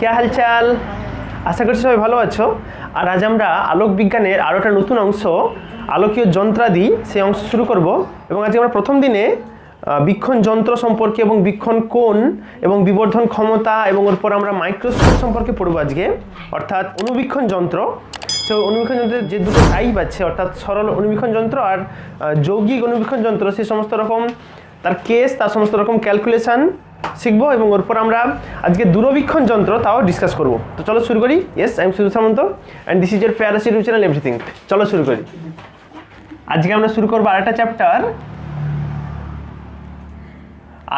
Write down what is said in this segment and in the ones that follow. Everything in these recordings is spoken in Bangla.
क्या हालचाल आशा करছি সবাই ভালো আছো আর আজ আমরা আলোক বিজ্ঞানের আরো একটা নতুন অংশ আলোকীয় যন্ত্রাদি সেই অংশ শুরু করব এবং আজকে আমরা প্রথম দিনে বিক্ষণ যন্ত্র সম্পর্কে এবং বিক্ষণ কোণ এবং বিবর্ধন ক্ষমতা এবং এর পর আমরা মাইক্রোস্কোপ সম্পর্কে পড়ব আজকে অর্থাৎ অনুবীক্ষণ যন্ত্র তো অনুবীক্ষণ যন্ত্রের যে দুটো টাইপ আছে অর্থাৎ সরল অনুবীক্ষণ যন্ত্র আর যৌগিক অনুবীক্ষণ যন্ত্র সেই সমস্ত রকম তার কেস তার সমস্ত রকম ক্যালকুলেশন শিখবো এবং ওর পর আমরা আজকে দূরবীক্ষণ যন্ত্র তাও ডিসকাস করব তো চলো শুরু করি yes I am Suraj Samanta and this is your fairest YouTube channel everything চলো শুরু করি আজকে আমরা শুরু করব আরেকটা চ্যাপ্টার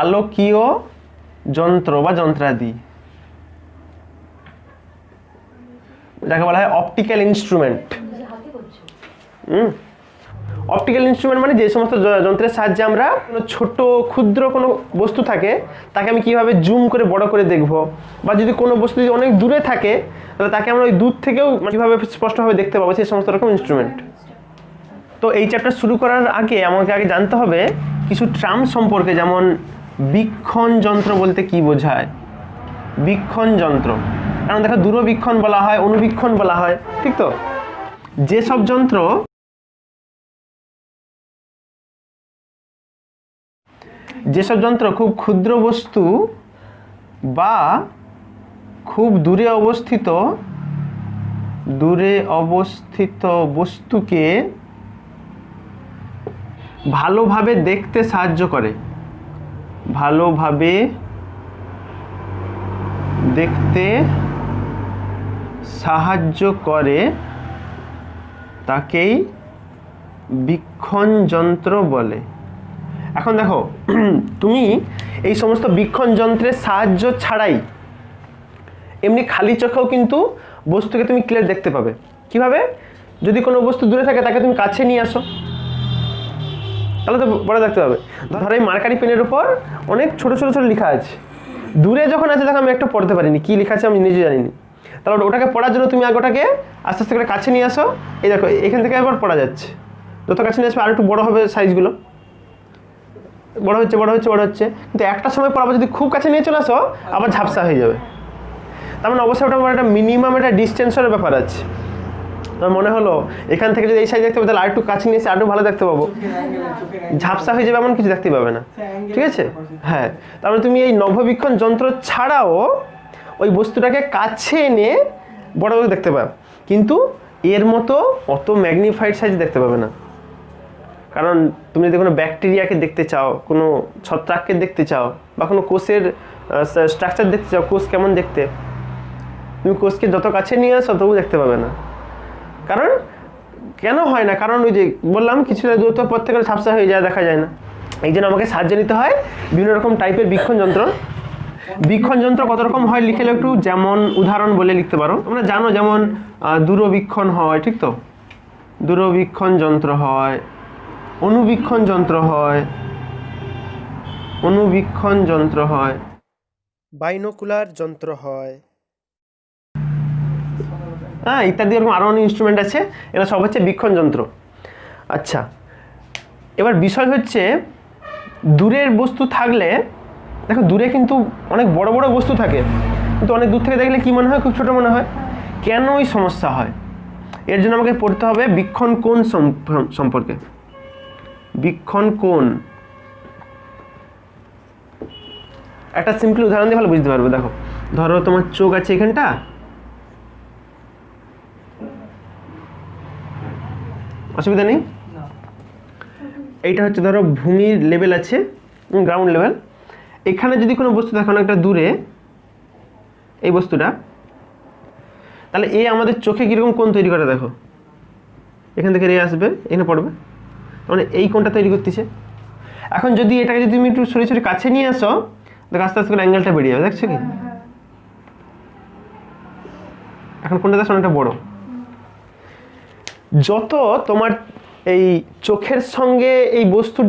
আলোকীয় যন্ত্র বা যন্ত্রাদি যাকে বলা হয় অপটিক্যাল ইনস্ট্রুমেন্ট অপটিক্যাল ইনস্ট্রুমেন্ট মানে যে সমস্ত যন্ত্রের সাহায্যে আমরা কোনো ছোট ক্ষুদ্র কোনো বস্তু থাকে তাকে আমি কিভাবে জুম করে বড় করে দেখব বা যদি কোনো বস্তু যদি অনেক দূরে থাকে তাহলে তাকে আমরা ওই দূর থেকেও কিভাবে স্পষ্টভাবে দেখতে পাবো সেই সমস্ত রকম ইনস্ট্রুমেন্ট তো এই চ্যাপ্টার শুরু করার আগে আমাকে আগে জানতে হবে কিছু টার্ম সম্পর্কে যেমন বীক্ষণ যন্ত্র বলতে কি বোঝায় বীক্ষণ যন্ত্র কারণ দেখো দূরবীক্ষণ বলা হয় অনুবীক্ষণ বলা হয় ঠিক তো যেসব যন্ত্র খুব ক্ষুদ্র বস্তু বা খুব দূরে অবস্থিত বস্তুকে ভালোভাবে দেখতে সাহায্য করে তাকেই বীক্ষণ যন্ত্র বলে এখন দেখো তুমি এই সমস্ত বীক্ষণ যন্ত্রের সাহায্য ছাড়াই এমনি খালি চোখেও কিন্তু বস্তুকে তুমি ক্লিয়ার দেখতে পাবে কিভাবে যদি কোনো বস্তু দূরে থাকে তাকে তুমি কাছে নিয়ে আসো তাহলে তো বড় দেখতে পাবে ধরো এই মার্কারি পেনের উপর অনেক ছোট ছোট ছোট লেখা আছে দূরে যখন আছে তখন আমি একটা পড়তে পারিনি কি লেখা আছে আমি নিজে জানিনি তাহলে ওটাকে পড়ার জন্য তুমি আগে ওটাকে আস্তে আস্তে করে কাছে নিয়ে আসো এই দেখো এখান থেকে একবার পড়া যাচ্ছে যত কাছে নিয়ে আসবে আর একটু বড় হবে সাইজগুলো বড় হচ্ছে কিন্তু একটা সময় পর আবার যদি খুব কাছে নিয়ে চলে আসো আবার ঝাপসা হয়ে যাবে তার মানে অবশ্যই ওটা একটা মিনিমাম একটা ডিস্টেন্সের ব্যাপার আছে তোমার মনে হলো এখান থেকে যদি এই সাইজ দেখতে পাবো তাহলে আরেকটু কাছে নিয়ে এসে আরেকটু ভালো দেখতে পাবো ঝাপসা হয়ে যাবে এমন কিছু দেখতে পাবে না ঠিক আছে হ্যাঁ তার মানে তুমি এই নভোবীক্ষণ যন্ত্র ছাড়াও ওই বস্তুটাকে কাছে এনে বড় বড় দেখতে পাবে কিন্তু এর মতো অত ম্যাগনিফাইড সাইজ দেখতে পাবে না কারণ তুমি যদি কোনো ব্যাকটেরিয়াকে দেখতে চাও কোনো ছত্রাককে দেখতে চাও বা কোনো কোষের স্ট্রাকচার দেখতে চাও কোষ কেমন দেখতে তুমি কোষকে যত কাছে নিয়ে আসো তবু দেখতে পাবে না কারণ কেন হয় না কারণ ওই যে বললাম কিছুটা দূরত্ব পর থেকে ঝাপসা হয়ে যায় দেখা যায় না এই জন্য আমাকে সাহায্য নিতে হয় বিভিন্ন রকম টাইপের বীক্ষণ যন্ত্র কত রকম হয় লিখে একটু যেমন উদাহরণ বলে লিখতে পারো তোমরা জানো যেমন দূরবীক্ষণ হয় ঠিক তো দূরবীক্ষণ যন্ত্র হয় অনুবীক্ষণ যন্ত্র হয় বাইনোকুলার যন্ত্র হয় হ্যাঁ ইত্যাদি এরকম আরও অনেক ইনস্ট্রুমেন্ট আছে এগুলো সব হচ্ছে বীক্ষণ যন্ত্র আচ্ছা এবার বিষয় হচ্ছে দূরের বস্তু থাকলে দেখো দূরে কিন্তু অনেক বড় বড় বস্তু থাকে কিন্তু অনেক দূর থেকে দেখলে কি মনে হয় খুব ছোট মনে হয় কেন ওই সমস্যা হয় এর জন্য আমাকে পড়তে হবে বীক্ষণ কোণ সম্পর্কে বীক্ষণ কোণ একটা সিম্পল উদাহরণ দিয়ে ভালো বুঝতে পারবে দেখো ধরো তোমার চোখ আছে এখানটা অসুবিধা নেই এইটা হচ্ছে ধরো ভূমির লেভেল আছে গ্রাউন্ড লেভেল এখানে যদি কোনো বস্তু দেখো একটা দূরে এই বস্তুটা তাহলে এ আমাদের চোখে কীরকম কোণ তৈরি করে দেখো এখান থেকে রে আসবে এখানে পড়বে মানে এই কোণটা তৈরি করতেছে এখন যদি এটাকে যদি তুমি একটু সরে কাছে নিয়ে আসো দেখো আস্তে আস্তে করে অ্যাঙ্গেলটা বেরিয়ে যাবে দেখছো কি এখন কোণটা দেখো অনেকটা বড় যত তোমার এই চোখের সঙ্গে এই বস্তুর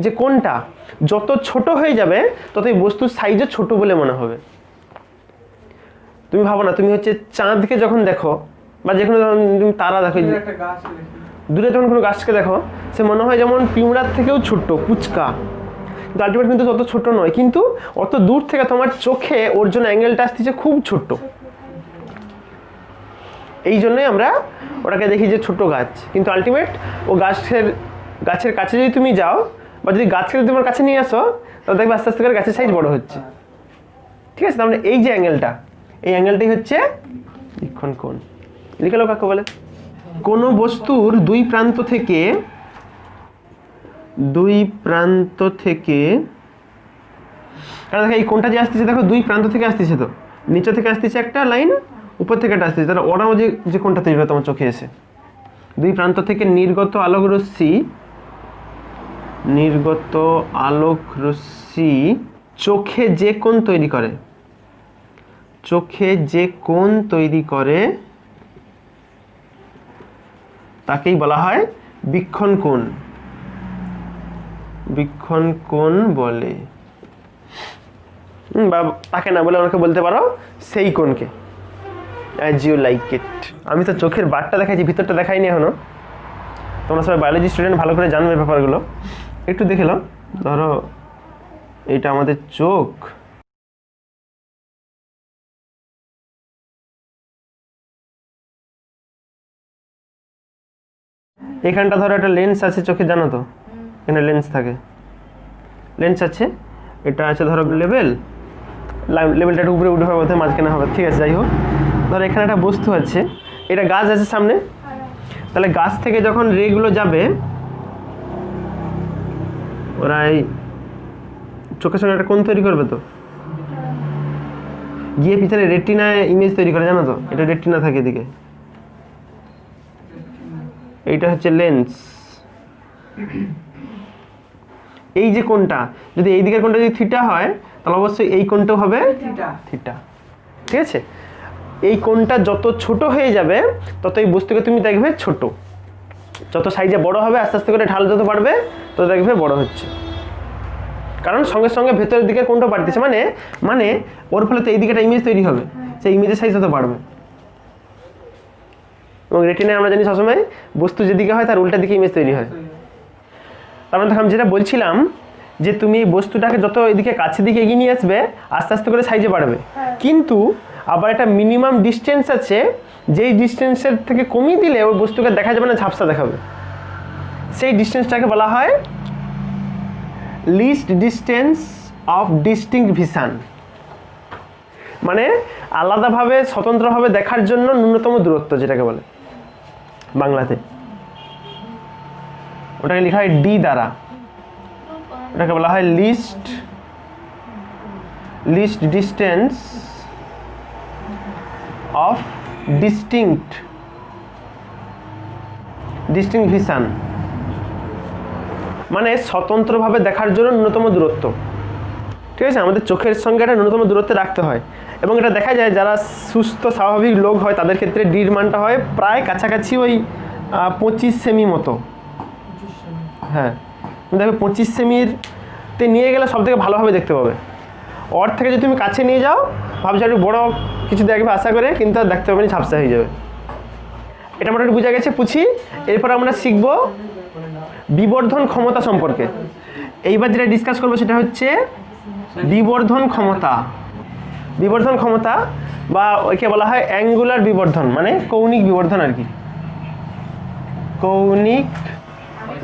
যে কোণটা যত ছোট হয়ে যাবে তত এই বস্তুর সাইজও ছোট বলে মনে হবে তুমি ভাবো না তুমি হচ্ছে চাঁদকে যখন দেখো বা যে কোনো তুমি তারা দেখো দূরে যখন কোনো গাছকে দেখো সে মনে হয় যেমন পিঁমড়ার থেকেও ছোট্ট পুচকা কিন্তু আলটিমেট কিন্তু তত ছোট নয়, কিন্তু অত দূর থেকে তোমার চোখে ওর জন্য অ্যাঙ্গেলটা আসতেছে খুব ছোট্ট। এই জন্যই আমরা ওটাকে দেখি যে ছোট গাছ, কিন্তু আলটিমেট ও গাছের কাছে যদি তুমি যাও বা যদি গাছকে যদি তোমার কাছে নিয়ে আসো, তাহলে দেখবে আস্তে আস্তে করে গাছের সাইজ বড় হচ্ছে। ঠিক আছে, তাহলে এই যে অ্যাঙ্গেলটা, এই অ্যাঙ্গেলটাই হচ্ছে বীক্ষণ কোণ। লিখে লো কাকে বলে। কোনো বস্তুর দুই প্রান্ত থেকে দেখো এই কোণটা যে আসতেছে, দেখো দুই প্রান্ত থেকে আসতেছে, তো নিচে থেকে আসতেছে একটা লাইন, উপর থেকে একটা আসতেছে, তাহলে ওরাও যে কোণটা তৈরি হয় তোমার চোখে এসে, দুই প্রান্ত থেকে নির্গত আলোক রশ্মি চোখে যে কোণ তৈরি করে তাকেই বলা হয় বীক্ষণ কোণ বলে। বা তাকে না বলে ওনাকে বলতে পারো সেই কোণকে, অ্যাজ ইউ লাইক ইট। আমি তো চোখের বারটা দেখাইছি, ভিতরটা দেখাইনি এখনো। তোমরা সবাই বায়োলজি স্টুডেন্ট, ভালো করে জানবে ব্যাপারগুলো। একটু দেখে নাও, ধরো এটা আমাদের চোখ, এখানটা ধরো একটা লেন্স আছে চোখে, জানো তো এখানে লেন্স আছে, এটা আছে ধরো লেভেলটা একটু উপরে উঠে হবে, বোধহয় মাঝখানে হবে, ঠিক আছে যাই হোক। ধরো এখানে একটা বস্তু আছে, এটা গাছ আছে সামনে, তাহলে গাছ থেকে যখন রেগুলো যাবে ওরা এই চোখের সঙ্গে একটা কোণ তৈরি করবে, তো গিয়ে পিছনে রেটিনায় ইমেজ তৈরি করে, জানো তো এটা রেটিনা থাকে এদিকে, এইটা হচ্ছে লেন্স। এই যে কোণটা, যদি এই দিকের কোণটা যদি থিটা হয়, তাহলে অবশ্যই এই কোণটাও হবে থিটা। ঠিক আছে, এই কোণটা যত ছোট হয়ে যাবে তত এই বস্তুকে তুমি দেখবে ছোট, যত সাইজে বড় হবে আস্তে আস্তে করে ঢাল যত বাড়বে তত দেখবে বড় হচ্ছে, কারণ সঙ্গে সঙ্গে ভেতরের দিকে কোণটা বাড়তেছে, মানে ওর ফলে তো এই দিকে একটা ইমেজ তৈরি হবে, সেই ইমেজের সাইজ তত বাড়বে। এবং রেটিনায় আমরা জানি সবসময় বস্তু যেদিকে হয় তার উল্টা দিকে ইমেজ তৈরি হয়। তার মানে আমি যেটা বলছিলাম যে তুমি এই বস্তুটাকে যত এদিকে কাছের দিকে এগিয়ে নিয়ে আসবে আস্তে আস্তে করে সাইজে বাড়বে, কিন্তু আবার একটা মিনিমাম ডিস্টেন্স আছে, যেই ডিস্টেন্সের থেকে কমিয়ে দিলে ওই বস্তুকে দেখা যাবে না, ঝাপসা দেখাবে। সেই ডিস্টেন্সটাকে বলা হয় least distance of distinct vision, মানে আলাদাভাবে স্বতন্ত্রভাবে দেখার জন্য ন্যূনতম দূরত্ব যেটাকে বলে বাংলাতে, ওটাকে লেখা হয় ডি দ্বারা, ওটাকে বলা হয় least distance of distinct vision, মানে স্বতন্ত্রভাবে দেখার জন্য ন্যূনতম দূরত্ব। ঠিক আছে, আমাদের চোখের সঙ্গে একটা ন্যূনতম দূরত্বে রাখতে হয়, এবং এটা দেখা যায় যারা সুস্থ স্বাভাবিক লোক হয় তাদের ক্ষেত্রে ডির মানটা হয় প্রায় কাছাকাছি ওই 25 সেমি মতো। হ্যাঁ, দেখবে 25 সেমিতে নিয়ে গেলে সব থেকে ভালোভাবে দেখতে পাবে। ওর থেকে যদি তুমি কাছে নিয়ে যাও ভাবছো একটু বড় কিছু দেখবে আশা করে, কিন্তু আর দেখতে পাবে না, ঝাপসা হয়ে যাবে। এটা মোটামুটি বোঝা গেছে। পুছি, এরপর আমরা শিখব বিবর্ধন ক্ষমতা সম্পর্কে। এইবার যেটা ডিসকাস করবো সেটা হচ্ছে বিবর্ধন ক্ষমতা, বা একে বলা হয় অ্যাঙ্গুলার বিবর্ধন, মানে কৌণিক বিবর্ধন আর কি,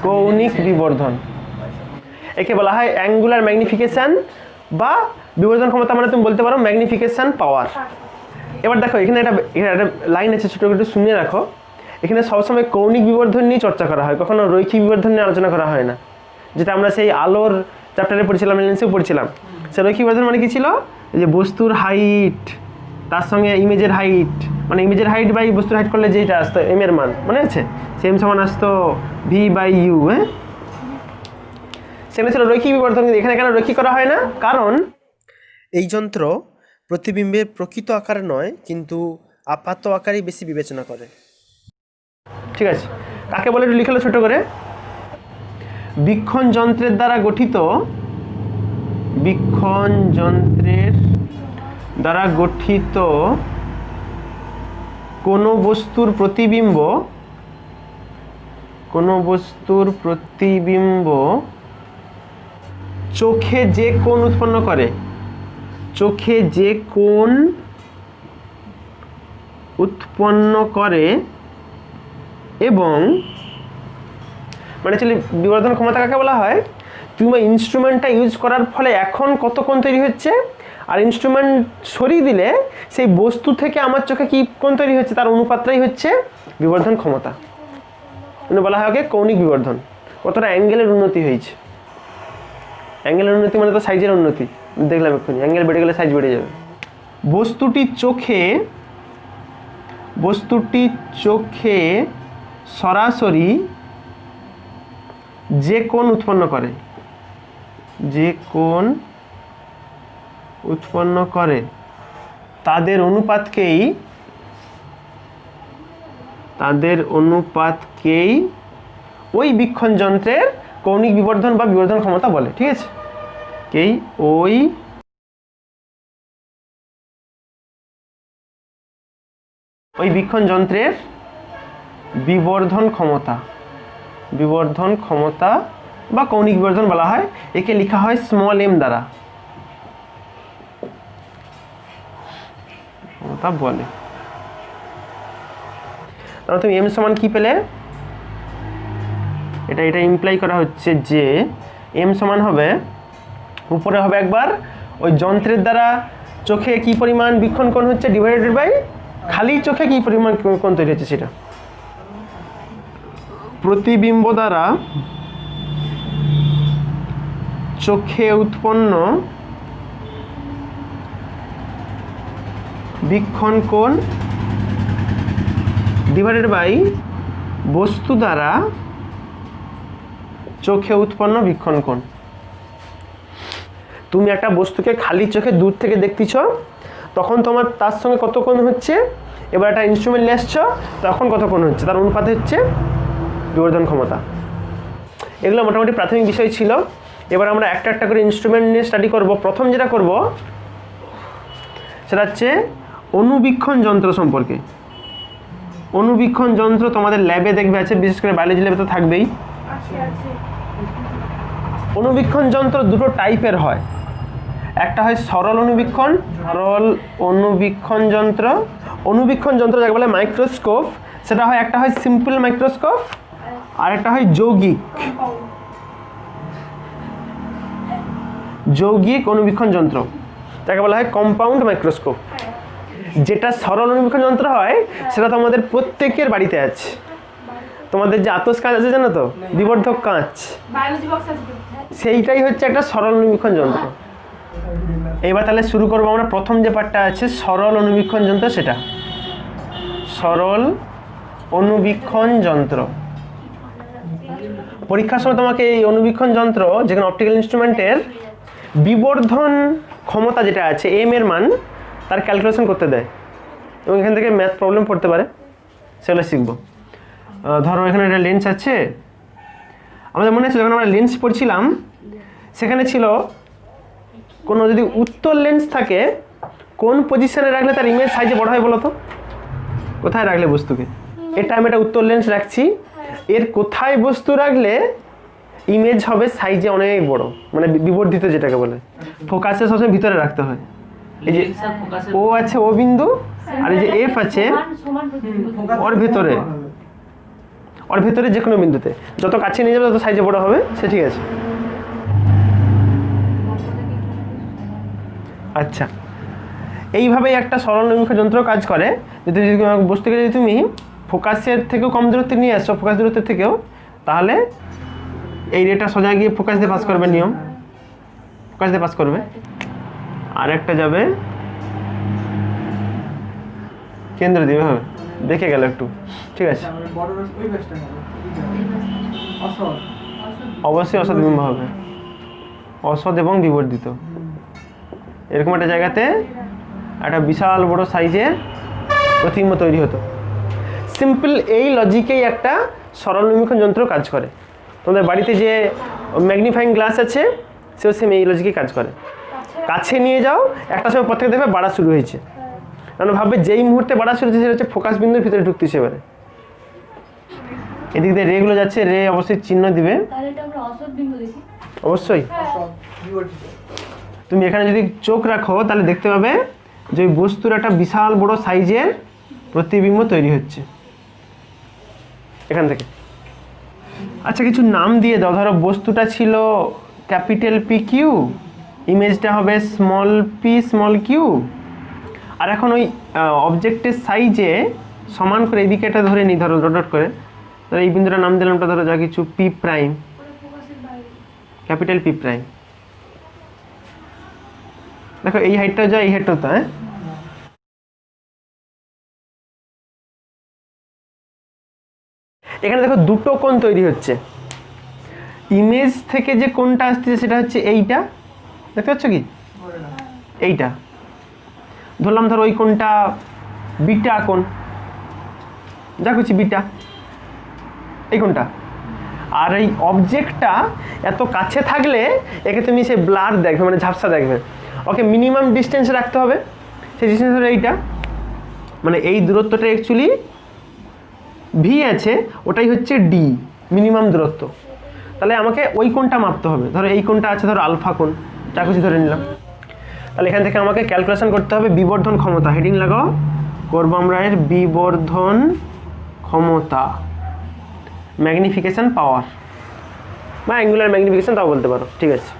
কৌণিক বিবর্ধন। একে বলা হয় অ্যাঙ্গুলার ম্যাগনিফিকেশন বা বিবর্ধন ক্ষমতা, মানে তুমি বলতে পারো ম্যাগনিফিকেশন পাওয়ার। এবার দেখো এখানে একটা লাইন আছে, ছোটো একটু শুনিয়ে রাখো। এখানে সবসময় কৌণিক বিবর্ধন নিয়ে চর্চা করা হয়, কখনো রৈখিক বিবর্ধন নিয়ে আলোচনা করা হয় না, যেটা আমরা সেই আলোর চ্যাপ্টারে পড়ছিলাম, লেন্সেও পড়ছিলাম। সে রৈখিক বিবর্ধন মানে কি ছিল, যে বস্তুর হাইট তার সঙ্গে ইমেজের হাইট, মানে ইমেজের হাইট বাই বস্তুর হাইট করলে যেটা আসতো এম এর মান, মনে আছে, সেম সমান আসতো v/u। হ্যাঁ, সেখানে ছিল রৈখিক বিবর্ধন। কিন্তু এখানে কেন রৈখিক করা হয় না? কারণ এই যন্ত্র প্রতিবিম্বের প্রকৃত আকার নয়, কিন্তু আপাত আকারই বেশি বিবেচনা করে। ঠিক আছে, কাকে বলে একটু লিখলো ছোট করে। বীক্ষণ যন্ত্রের দ্বারা গঠিত কোনো বস্তুর প্রতিবিম্ব চোখে যে কোণ উৎপন্ন করে, চোখে যে কোণ উৎপন্ন করে এবং মানে অ্যাকচুয়ালি বিবর্ধন ক্ষমতা কাকে বলা হয়, তুমি ইনস্ট্রুমেন্টটা ইউজ করার ফলে এখন কত কোণ তৈরি হচ্ছে, আর ইনস্ট্রুমেন্ট সরিয়ে দিলে সেই বস্তু থেকে আমার চোখে কি কোণ তৈরি হচ্ছে তার অনুপাতটাই হচ্ছে বিবর্ধন ক্ষমতা। মানে বলা হয় কৌণিক বিবর্ধন। কতটা অ্যাঙ্গেলের উন্নতি হয়েছে, অ্যাঙ্গেলের উন্নতি মানে তো সাইজের উন্নতি, দেখলাম এক্ষুনি অ্যাঙ্গেল বেড়ে গেলে সাইজ বেড়ে যাবে। বস্তুটি চোখে সরাসরি যে কোণ উৎপন্ন করে, যে কোণ উৎপন্ন করে তাদের অনুপাতকেই ওই বীক্ষণ যন্ত্রের কৌণিক বিবর্ধন বা বিবর্ধন ক্ষমতা বলে। ঠিক আছে, ওই বীক্ষণ যন্ত্রের বিবর্ধন ক্ষমতা বা কৌণিক বিবর্ধন বলা হয়। একে লেখা হয় স্মল এম দ্বারা ক্ষমতা বলে। তাহলে তুমি এম সমান কি পেলে, এটা ইমপ্লাই করা হচ্ছে যে এম সমান হবে, উপরে হবে একবার ওই যন্ত্রের দ্বারা চোখে কি পরিমাণ বীক্ষণ কোণ হচ্ছে ডিভাইডেড বাই খালি চোখে কি পরিমাণ কোণ তৈরি হচ্ছে সেটা। প্রতিবিম্ব দ্বারা চোখে উৎপন্ন বীক্ষণ কোণ ডিভাইডেড বাই বস্তু দ্বারা চোখে উৎপন্ন বীক্ষণ কোণ। তুমি একটা বস্তুকে খালি চোখে দূর থেকে দেখতেছ, তখন তোমার তার সঙ্গে কত কোণ হচ্ছে, এবার একটা ইনস্ট্রুমেন্ট নিয়ে আসছো তখন কত কোণ হচ্ছে, তার অনুপাত হচ্ছে বিবর্ধন ক্ষমতা। এগুলো মোটামুটি প্রাথমিক বিষয় ছিল। এবার আমরা একটা একটা করে ইনস্ট্রুমেন্ট নিয়ে স্টাডি করব। প্রথম যেটা করব সেটা হচ্ছে অণুবীক্ষণ যন্ত্র সম্পর্কে। অণুবীক্ষণ যন্ত্র তোমাদের ল্যাবে দেখবে আছে, বিশেষ করে বায়োলজি ল্যাবে তো থাকবেই। অণুবীক্ষণ যন্ত্র দুটো টাইপের হয়, একটা হয় সরল অণুবীক্ষণ যন্ত্র। অণুবীক্ষণ যন্ত্র যাকে বলে মাইক্রোস্কোপ, সেটা হয় একটা হয় সিম্পল মাইক্রোস্কোপ আর একটা হয় যৌগিক অণুবীক্ষণ যন্ত্র, যাকে বলা হয় কম্পাউন্ড মাইক্রোস্কোপ। যেটা সরল অণুবীক্ষণ যন্ত্র হয় সেটা তোমাদের প্রত্যেকের বাড়িতে আছে। তোমাদের যে আতস কাঁচ আছে জানো তো, বিবর্ধক কাঁচ, সেইটাই হচ্ছে একটা সরল অণুবীক্ষণ যন্ত্র। এবার তাহলে শুরু করবো আমরা। প্রথম যে পার্টটা আছে সরল অণুবীক্ষণ যন্ত্র, সেটা সরল অণুবীক্ষণ যন্ত্র। পরীক্ষার সময় তোমাকে এই অণুবীক্ষণ যন্ত্র যেখানে অপটিক্যাল ইনস্ট্রুমেন্টের বিবর্ধন ক্ষমতা যেটা আছে এম এর মান তার ক্যালকুলেশন করতে দেয়, এবং এখান থেকে ম্যাথ প্রবলেম পড়তে পারে, সেগুলো শিখবো। ধরো এখানে একটা লেন্স আছে, আমাদের মনে আছে যখন আমরা লেন্স পড়ছিলাম সেখানে ছিল কোনো যদি উত্তল লেন্স থাকে কোন পজিশনে রাখলে তার ইমেজ সাইজে বড় হয় বলো তো, কোথায় রাখলে বস্তুকে, এটা আমি একটা উত্তল লেন্স রাখছি, এর কোথায় বস্তু রাখলে ইমেজ হবে সাইজে অনেক বড়, মানে বিবর্ধিত যেটাকে বলে। ফোকাসে সবসময় ভিতরে রাখতে হয়। এই যে ও আছে ও বিন্দু, আর এই যে এফ আছে ওর ভেতরে যে কোনো বিন্দুতে যত কাছে নিয়ে যাবে তত সাইজে বড় হবে, সে ঠিক আছে। আচ্ছা, এইভাবেই একটা সরল অণুবীক্ষণ যন্ত্র কাজ করে। যদি বস্তুকে যদি তুমি ফোকাসের থেকেও কম দূরত্বে নিয়ে আসছো, ফোকাস দূরত্বের থেকেও, তাহলে এই রেটা সোজা গিয়ে ফোকাস দিয়ে পাস করবে, নিয়ম ফোকাস দিয়ে পাস করবে, আর একটা যাবে কেন্দ্র দিয়ে হবে, দেখে গেল একটু, ঠিক আছে। অবশ্যই অসৎ বিম্ব হবে, অসৎ এবং বিবর্ধিত। এরকম একটা জায়গাতে একটা বিশাল বড় সাইজের প্রতিবিম্ব তৈরি হতো। সিম্পল এই লজিকেই একটা সরল অণুবীক্ষণ যন্ত্র কাজ করে। তোমাদের বাড়িতে যে ম্যাগনিফাইং গ্লাস আছে সেও সেম এই লজিকেই কাজ করে। কাছে নিয়ে যাও, একটা সময় পর থেকে দেখবে বাড়া শুরু হয়েছে, কারণ ভাববে যেই মুহূর্তে বাড়া শুরু হচ্ছে সেটা হচ্ছে ফোকাস বিন্দুর ভিতরে ঢুকতেছে। এবারে এদিক দিয়ে রেগুলো যাচ্ছে, রে অবশ্যই চিহ্ন দিবে, অবশ্যই। তুমি এখানে যদি চোখ রাখো তাহলে দেখতে পাবে যে ওই বস্তুর একটা বিশাল বড় সাইজের প্রতিবিম্ব তৈরি হচ্ছে এখান থেকে। আচ্ছা কিছু নাম দিয়ে দাও, ধরো বস্তুটা ছিল ক্যাপিটাল পি কিউ, ইমেজটা হবে স্মল পি স্মল কিউ, আর এখন ওই অবজেক্টের সাইজে সমান করে এদিকে এটা ধরে নিই, ধরো ডট ডট করে, ধরো এই বিন্দুটার নাম দিলাম ধরো যা কিছু P prime, capital P prime. দেখো এই হাইটটাও যা এই হাইটটাও তা, হ্যাঁ এখানে দেখো দুটো কোণ তৈরি হচ্ছে। ইমেজ থেকে যে কোণটা আসছে সেটা হচ্ছে এইটা, দেখতে পাচ্ছ কি এইটা, ধরলাম ধরো ওই কোণটা বিটা কোণ, যা করছি বিটা এই কোণটা। আর এই অবজেক্টটা এত কাছে থাকলে একে তুমি সে ব্লার দেখবে, মানে ঝাপসা দেখবে, ওকে মিনিমাম ডিস্টেন্স রাখতে হবে। সেই ডিস্টেন্স হলো এইটা, মানে এই দূরত্বটা অ্যাকচুয়ালি ভি আছে, ওটাই হচ্ছে ডি মিনিমাম দূরত্ব। তাহলে আমাকে ওই কোণটা মাপতে হবে, ধরো এই কোণটা আছে ধরো আলফা কোণ, যা কিছু ধরে নিলাম। তাহলে এখান থেকে আমাকে ক্যালকুলেশন করতে হবে বিবর্ধন ক্ষমতা, হেডিং লাগাও, করবো আমরা এর বিবর্ধন ক্ষমতা, ম্যাগনিফিকেশন পাওয়ার বা অ্যাঙ্গুলার ম্যাগনিফিকেশন তাও বলতে পারো, ঠিক আছে।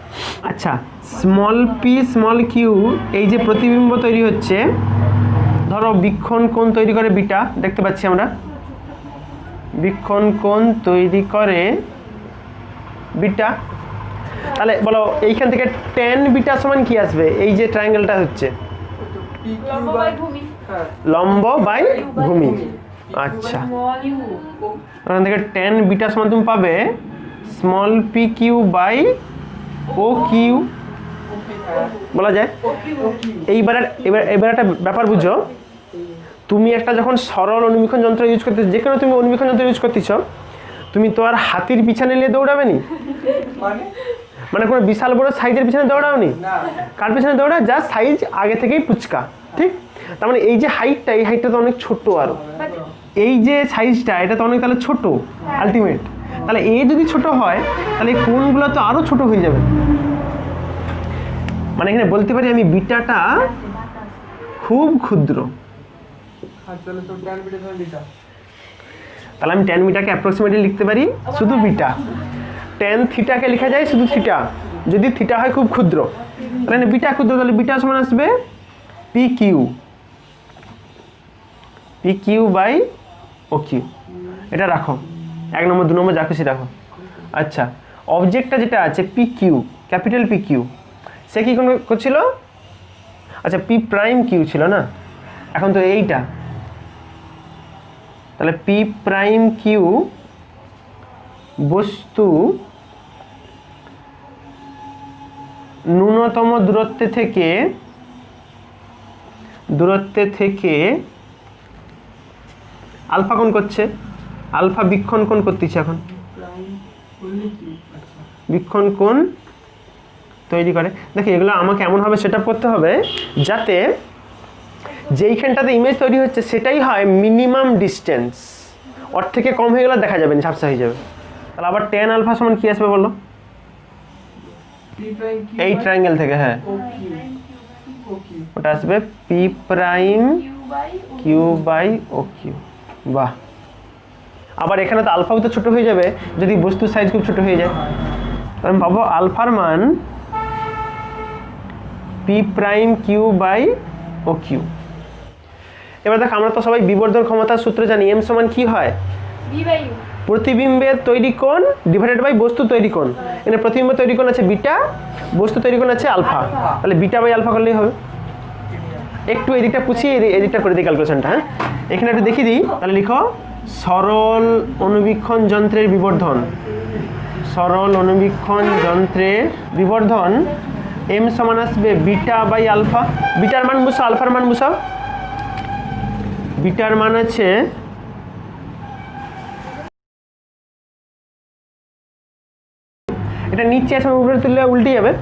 আচ্ছা স্মল পি স্মল কিউ, এই যে প্রতিবিম্ব তৈরি হচ্ছে, ধরো বীক্ষণ কোণ তৈরি করে বিটা, দেখতে পাচ্ছি আমরা বীক্ষণ কোণ তৈরি করে বিটা। তাহলে বলো এইখান থেকে tan বিটা সমান কি আসবে, এই যে ট্রায়াঙ্গেলটা হচ্ছে লম্ব বাই ভূমি। আচ্ছা ওখান থেকে tan বিটা সমান তুমি পাবে small P Q by O Q বলা যায়। এবার একটা ব্যাপার বুঝো, তুমি একটা যখন সরল অনুবীক্ষণ যন্ত্র ইউজ করতে, যে কোনো তুমি অনুবীক্ষণ যন্ত্র ইউজ করতেছ, তুমি তো আর হাতির পিছনে নিয়ে দৌড়াবে নি, মানে কোনো বিশাল বড় সাইজের পিছনে দৌড়াও নি, কার পিছনে দৌড়া যা সাইজ আগে থেকেই পুচকা, ঠিক। তার মানে এই যে হাইটটা, এই হাইটটা তো অনেক ছোট, আরো এই যে সাইজটা এটা তো অনেক তাহলে ছোট আলটিমেট। তাহলে এ যদি ছোট হয় তাহলে এই কোণগুলো তো আরো ছোট হয়ে যাবে। মানে এখানে বলতে পারি আমি বিটাটা খুব ক্ষুদ্র, তাহলে আমি tan বিটাকে অ্যাপ্রক্সিমেটলি লিখতে পারি শুধু বিটা, tan থিটাকে লেখা যায় শুধু থিটা, যদি থিটা হয় খুব ক্ষুদ্র, তাহলে বিটা ক্ষুদ্র, তাহলে বিটা সমান আসবে P Q, P Q by O Q. এটা রাখো 1 নম্বর 2 নম্বর যা খুশি রাখো। আচ্ছা অবজেক্টটা যেটা আছে P Q, capital P Q, সে কি করছিল, আচ্ছা পি প্রাইম কিউ ছিল না, এখন তো এইটা, তাহলে পি প্রাইম কিউ বস্তু ন্যূনতম দূরত্বে থেকে আলফা কোণ করছে, আলফা বীক্ষণ কোণ করতেছে, এখন বীক্ষণ কোণ তৈরি করে। দেখি এগুলো আমাকে এমনভাবে সেট আপ করতে হবে যাতে যেইখানটাতে ইমেজ তৈরি হচ্ছে সেটাই হয় মিনিমাম ডিস্টেন্স, ওর থেকে কম হয়ে গেলে দেখা যাবে না, ঝাপসা হয়ে যাবে। তাহলে আবার tan আলফা সমান কি আসবে বলো, এই ট্রায়াঙ্গেল থেকে, হ্যাঁ ওটা আসবে P prime Q by O Q. বাহ, আবার এখানে তো আলফাও তো ছোট হয়ে যাবে যদি বস্তুর সাইজ খুব ছোট হয়ে যায়। আমি ভাবো আলফার মান P prime Q by O Q. এবার দেখ আমরা তো সবাই বিবর্ধন ক্ষমতার সূত্র জানি, এম সমান কি হয়, প্রতিবিম্বের তৈরি কোণ ডিভাইডেড বাই বস্তু তৈরি কোণ। এখানে প্রতিবিম্ব তৈরি কোণ আছে বিটা, বস্তু তৈরি কোণ আছে আলফা, তাহলে বিটা বাই আলফা করলেই হবে। একটু এদিকটা পুছিয়ে এদিকটা করে দিই ক্যালকুলেশনটা, হ্যাঁ এখানে একটু দেখিয়ে দিই। তাহলে লিখো সরল অনুবীক্ষণ যন্ত্রের বিবর্ধন, সরল অনুবীক্ষণ যন্ত্রের বিবর্ধন এম সমান আসবে বিটা বাই আলফা। বিটার মান বসাও, আলফার মান বসাও। বিটার মান আছে এটা নিচে আছে, উপরে তুললে উল্টে যাবে,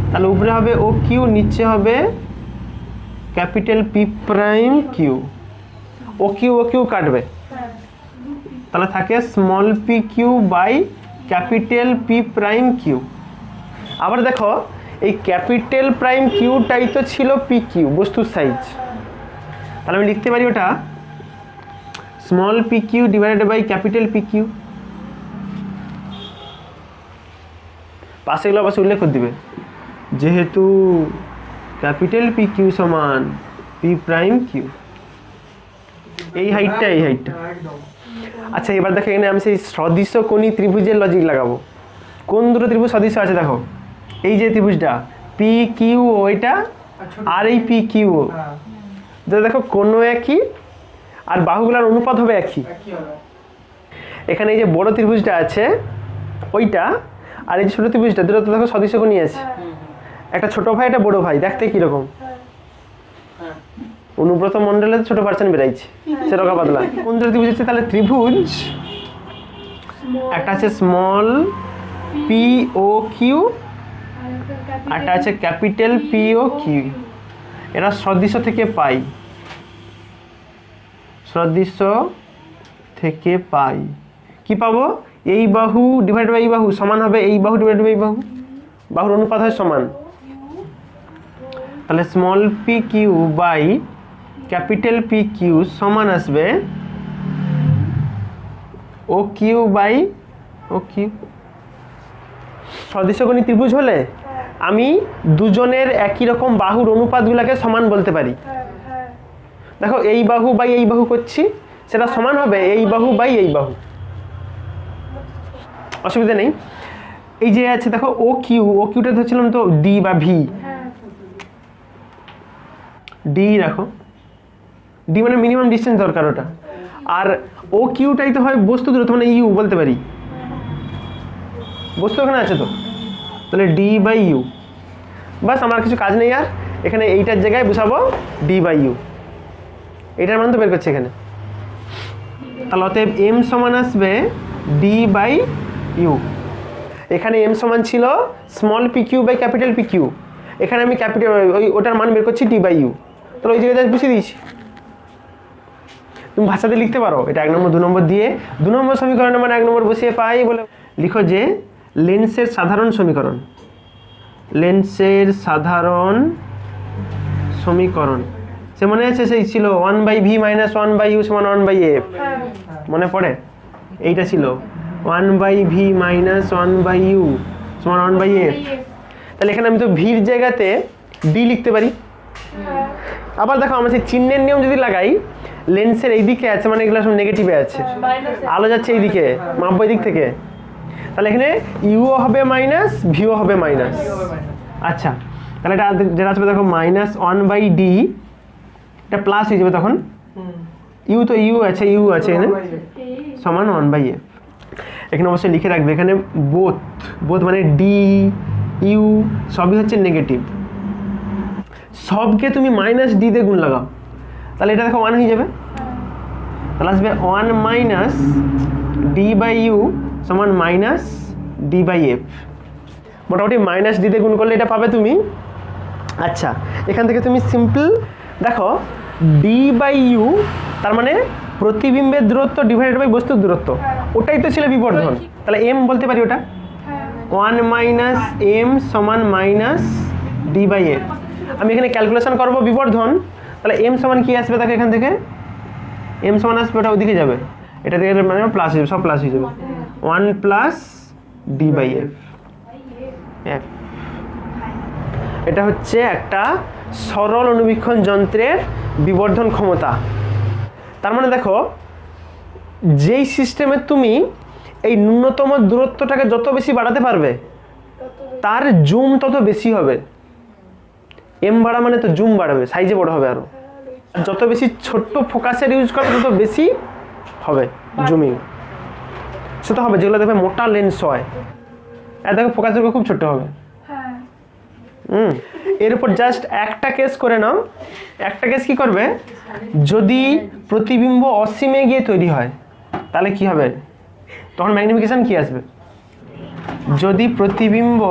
তাহলে উপরে হবে ও কিউ, নিচে হবে capital P prime Q. O Q কাটবে, তাহলে থাকে small P Q by capital P prime Q. আবার দেখো এই ক্যাপিটাল প্রাইম কিউটাই তো ছিল পি কিউ, বস্তুর সাইজ। তাহলে আমি লিখতে পারি ওটা small P Q divided by capital P Q. পাশেগুলো পাশে উল্লেখ করে দিবে, যেহেতু ক্যাপিটাল পি কিউ সমান পি প্রাইম কিউ, এই হাইটটা এই হাইটটা। আচ্ছা এবার দেখো এখানে আমি সেই সদৃশ কোণী ত্রিভুজের লজিক লাগাবো। কোন দুটো ত্রিভুজ সদৃশ আছে দেখো, এই যে ত্রিভুজটা পি কিউ ওইটা আর এই পি কিউ, দেখো কোনো একই আর বাহুগুলোর অনুপাত হবে একই। এখানে এই যে বড় ত্রিভুজটা আছে ওইটা আর এই যে ছোট ত্রিভুজটা, দুটো তো দেখো সদৃশ কোণী আছে। একটা ছোট ভাই একটা বড় ভাই, দেখতে কিরকম অনুব্রত মন্ডলে ছোট পার্সেন্ট বেরাইছে, সেরকম পাতলা। কোন দুটো ত্রিভুজ আছে তাহলে ত্রিভুজ একটা আছে স্মল পি ও কিউ, একটা আছে ক্যাপিটাল পি ও কিউ। এরা সদৃশ থেকে পাই, সদৃশ থেকে পাই কি পাবো, এই বাহু ডিভাইড বাই এই বাহু সমান হবে এই বাহু ডিভাইড বাই এই বাহু, বাহুর অনুপাত হয় সমান। তাহলে small P Q by capital P Q সমান আসবে O Q by O Q. সদৃশকোণী ত্রিভুজ হলে আমি দুজনের একই রকম বাহুর অনুপাতগুলোকে সমান বলতে পারি। দেখো এই বাহু বাই এই বাহু করছি, সেটা সমান হবে এই বাহু বাই এই বাহু, অসুবিধা নেই। এই যে আছে দেখো ও কিউ, ও কিউটা ধরছিলাম তো ডি বা ভি, ডি রাখো, ডি মানে মিনিমাম ডিস্টেন্স দরকার ওটা। আর ও কিউটাই তো হয় বস্তু দূরত্ব, মানে ইউ বলতে পারি, বস্তু এখানে আছে তো, তাহলে ডি বাই ইউ। বাস আমার কিছু কাজ নেই আর, এখানে এইটার জায়গায় বসাবো ডি বাই ইউ, এইটার মান তো বের করছে এখানে। তাহলে অতএব এম সমান আসবে ডি বাই ইউ। এখানে এম সমান ছিল small P Q by capital P Q, এখানে আমি ক্যাপিটাল ওটার মান বের করছি ডি বাই ইউ। তাহলে ওই জায়গায় বসিয়ে দিয়েছি, তুমি ভাষাতে লিখতে পারো এটা 1 নম্বর 2 নম্বর দিয়ে, 2 নম্বর সমীকরণের মানে 1 নম্বর বসিয়ে পাই বলে লিখো যে লেন্সের সাধারণ সমীকরণ, লেন্সের সাধারণ সমীকরণ সে মনে আছে সেই ছিল 1/v - 1/u = 1/f, মনে পড়ে? এইটা ছিল 1/v - 1/u = 1/f। তাহলে এখানে আমি তো ভির জায়গাতে ডি লিখতে পারি। আবার দেখো আমরা সেই চিহ্নের নিয়ম যদি লাগাই, লেন্সের এই দিকে আছে মানে এগুলো সব নেগেটিভে আছে, আলো যাচ্ছে এই দিকে মাপবো এই দিক থেকে, তাহলে এখানে ইউও হবে মাইনাস ভিও হবে মাইনাস। আচ্ছা তাহলে এটা যেটা আসবে দেখো -1/d, এটা প্লাস হয়ে যাবে তখন, ইউ তো ইউ আছে এখানে সমান 1/f। এখানে অবশ্যই লিখে রাখবে এখানে বোথ মানে ডি ইউ সবই হচ্ছে নেগেটিভ, সবকে তুমি -d দিয়ে গুণ লাগাও, তাহলে এটা দেখো 1 হয়ে যাবে। তাহলে আসবে 1 - d বাই ইউ সমান -d বাই এফ। মোটামুটি -d দিয়ে গুণ করলে এটা পাবে তুমি। আচ্ছা এখান থেকে তুমি সিম্পল দেখো d বাই ইউ তার মানে প্রতিবিম্বের দূরত্ব ডিভাইডেড বাই বস্তুর দূরত্ব, ওটাই তো ছিল বিবর্ধন। তাহলে m বলতে পারি ওটা 1 - m সমান -d বাই এফ। আমি এখানে ক্যালকুলেশন করব বিবর্ধন, তাহলে m সমান কি আসবে দেখো এখান থেকে m সমান আসবে ওটা ওদিকে যাবে, এটা থেকে মানে প্লাস হয়ে যাবে, সব প্লাস হয়ে যাবে 1 + d বাই এফ। এটা হচ্ছে একটা সরল অনুবীক্ষণ যন্ত্রের বিবর্ধন ক্ষমতা। তার মানে দেখো যেই সিস্টেমে তুমি এই ন্যূনতম দূরত্বটাকে যত বেশি বাড়াতে পারবে তার জুম তত বেশি হবে। এম বাড়া মানে তো জুম বাড়বে, সাইজে বড় হবে, আরো যত বেশি ছোট্ট ফোকাসের ইউজ করবে তত বেশি হবে জুমিং। সেটা হবে যেগুলো দেখবে মোটা লেন্স হয়, আর দেখো ফোকাসের খুব ছোট হবে। এর উপর জাস্ট একটা কেস করে নাও, একটা কেস কি করবে, যদি প্রতিবিম্ব অসীমে গিয়ে তৈরি হয় তাহলে কি হবে, তখন ম্যাগনিফিকেশন কি আসবে, যদি প্রতিবিম্ব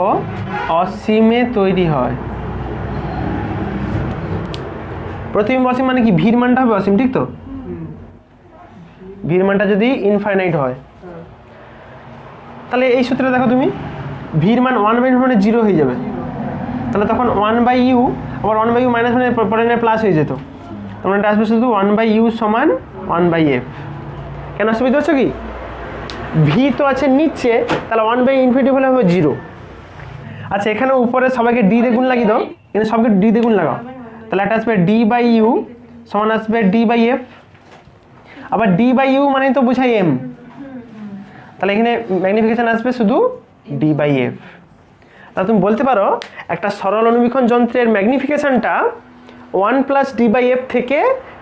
অসীমে তৈরি হয়, প্রতিবিম্ব অসীম মানে কি ভির মানটা হবে অসীম, ঠিক তো? ভির মানটা যদি ইনফাইনাইট হয় তাহলে এই সূত্রে দেখো তুমি ভির মান 1/u মানে 0 হয়ে যাবে, তাহলে তখন 1/u আবার 1/u মাইনাস মানে পরে প্লাস হয়ে যেত, তখন এটা আসবে শুধু 1/u সমান 1/f। কেন আসবে বুঝতে পারছো কি, ভি তো আছে নিচে, তাহলে 1/∞ হলে হবে 0। আচ্ছা এখানে উপরে সবাইকে ডি দিয়ে গুণ লাগিয়ে দাও, এখানে সবকে ডি দিয়ে গুণ লাগাও, তাহলে একটা আসবে d/u সমান আসবে d/f, আবার d/u মানে তো বোঝাই m, তাহলে এখানে ম্যাগনিফিকেশন আসবে শুধু d/f। তাহলে তুমি বলতে পারো একটা সরল অনুবীক্ষণ যন্ত্রের ম্যাগনিফিকেশনটা 1 প্লাস d/f থেকে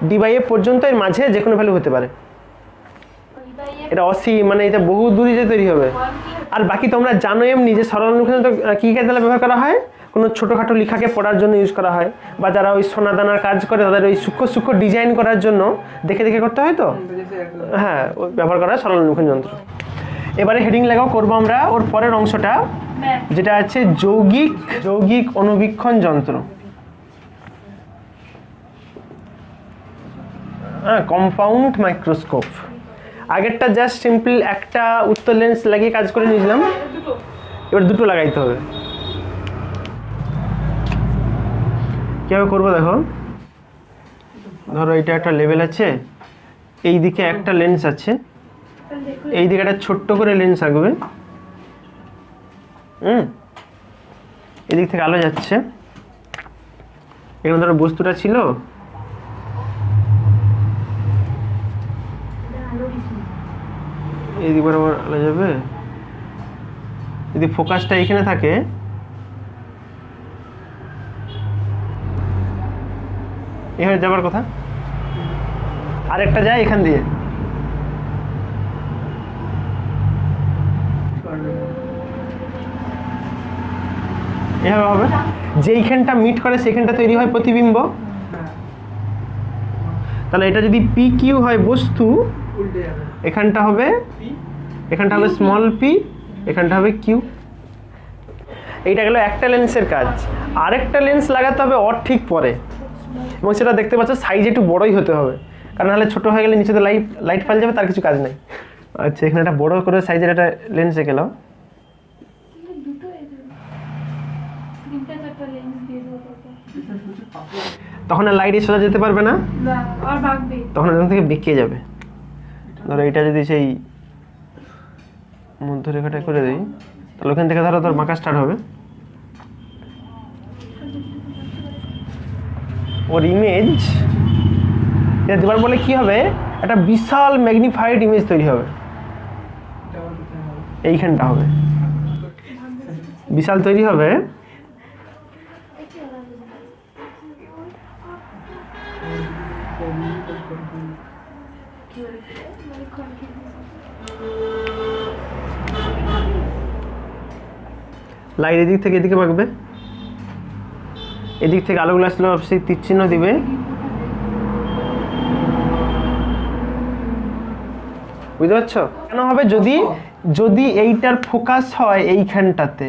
d/f পর্যন্ত এর মাঝে যে কোনো ভ্যালু হতে পারে। এটা অসীম, মানে এটা বহু দূরে যে তৈরি হবে। আর বাকি তোমরা জানো এমনি যে সরল অনুবীক্ষণ যন্ত্র কী কাজে ব্যবহার করা হয়, কোনো ছোটোখাটো লেখাকে পড়ার জন্য ইউজ করা হয়, বা যারা ওই সোনা দানার কাজ করে তাদের ওই সূক্ষ্ম সূক্ষ্ম ডিজাইন করার জন্য দেখে দেখে করতে হয় তো, হ্যাঁ ব্যবহার করা হয় সরল অনুবীক্ষণ যন্ত্র। এবারে হেডিং লাগাও করবো আমরা ওর পরের অংশটা, যেটা আছে যৌগিক অনুবীক্ষণ যন্ত্র, হ্যাঁ কম্পাউন্ড মাইক্রোস্কোপ। আগেরটা জাস্ট সিম্পল একটা উত্তর লেন্স লাগিয়ে কাজ করে নিয়েছিলাম, এবার দুটো লাগাইতে হবে। কীভাবে করবো দেখো, ধরো এটা একটা লেভেল আছে, এই দিকে একটা লেন্স আছে, এই দিকে একটা ছোট্ট করে লেন্স আঁকবে, এদিক থেকে আলো যাচ্ছে, এখানে ধরো বস্তুটা ছিল, এইদিক বরাবর আলো যাবে, যদি ফোকাসটা এখানে থাকে এখানে যাবার কথা, আরেকটা যায় এখান দিয়ে, এভাবে হবে, যেইখানটা মিট করে সেখানটা তৈরি হয় প্রতিবিম্ব। তাহলে এটা যদি পি কিউ হয় বস্তু, এখানটা হবে স্মল পি, এখানটা হবে কিউ। এইটা গেল একটা লেন্সের কাজ। আরেকটা লেন্স লাগাতে হবে ওর ঠিক পরে, এবং সেটা দেখতে পাচ্ছ সাইজ একটু বড়ই হতে হবে, কারণ নাহলে ছোটো হয়ে গেলে নিচে তো লাইট ফাল যাবে, তার কিছু কাজ নেই। আচ্ছা এখানে একটা বড় করে সাইজের একটা লেন্স এঁকে নাও, তখন আর লাইট সোজা যেতে পারবে না, তখন এখান থেকে বেঁকে যাবে। ধরো এটা যদি সেই মধ্যরেখাটা করে দিই, তাহলে ওখান থেকে ধরো তোর বাঁকা স্টার্ট হবে, ওর ইমেজ এটা দেওয়ার বলে কি হবে, একটা বিশাল ম্যাগনিফাইড ইমেজ তৈরি হবে, এইখানটা হবে বিশাল তৈরি হবে। লাইট এদিক থেকে এদিকে বাঁকবে, এদিক থেকে আলোগুলো আসলে অবশ্যই তীর চিহ্ন দিবে, বুঝতে পারছো কেন হবে, যদি এইটার ফোকাস হয় এইখানটাতে,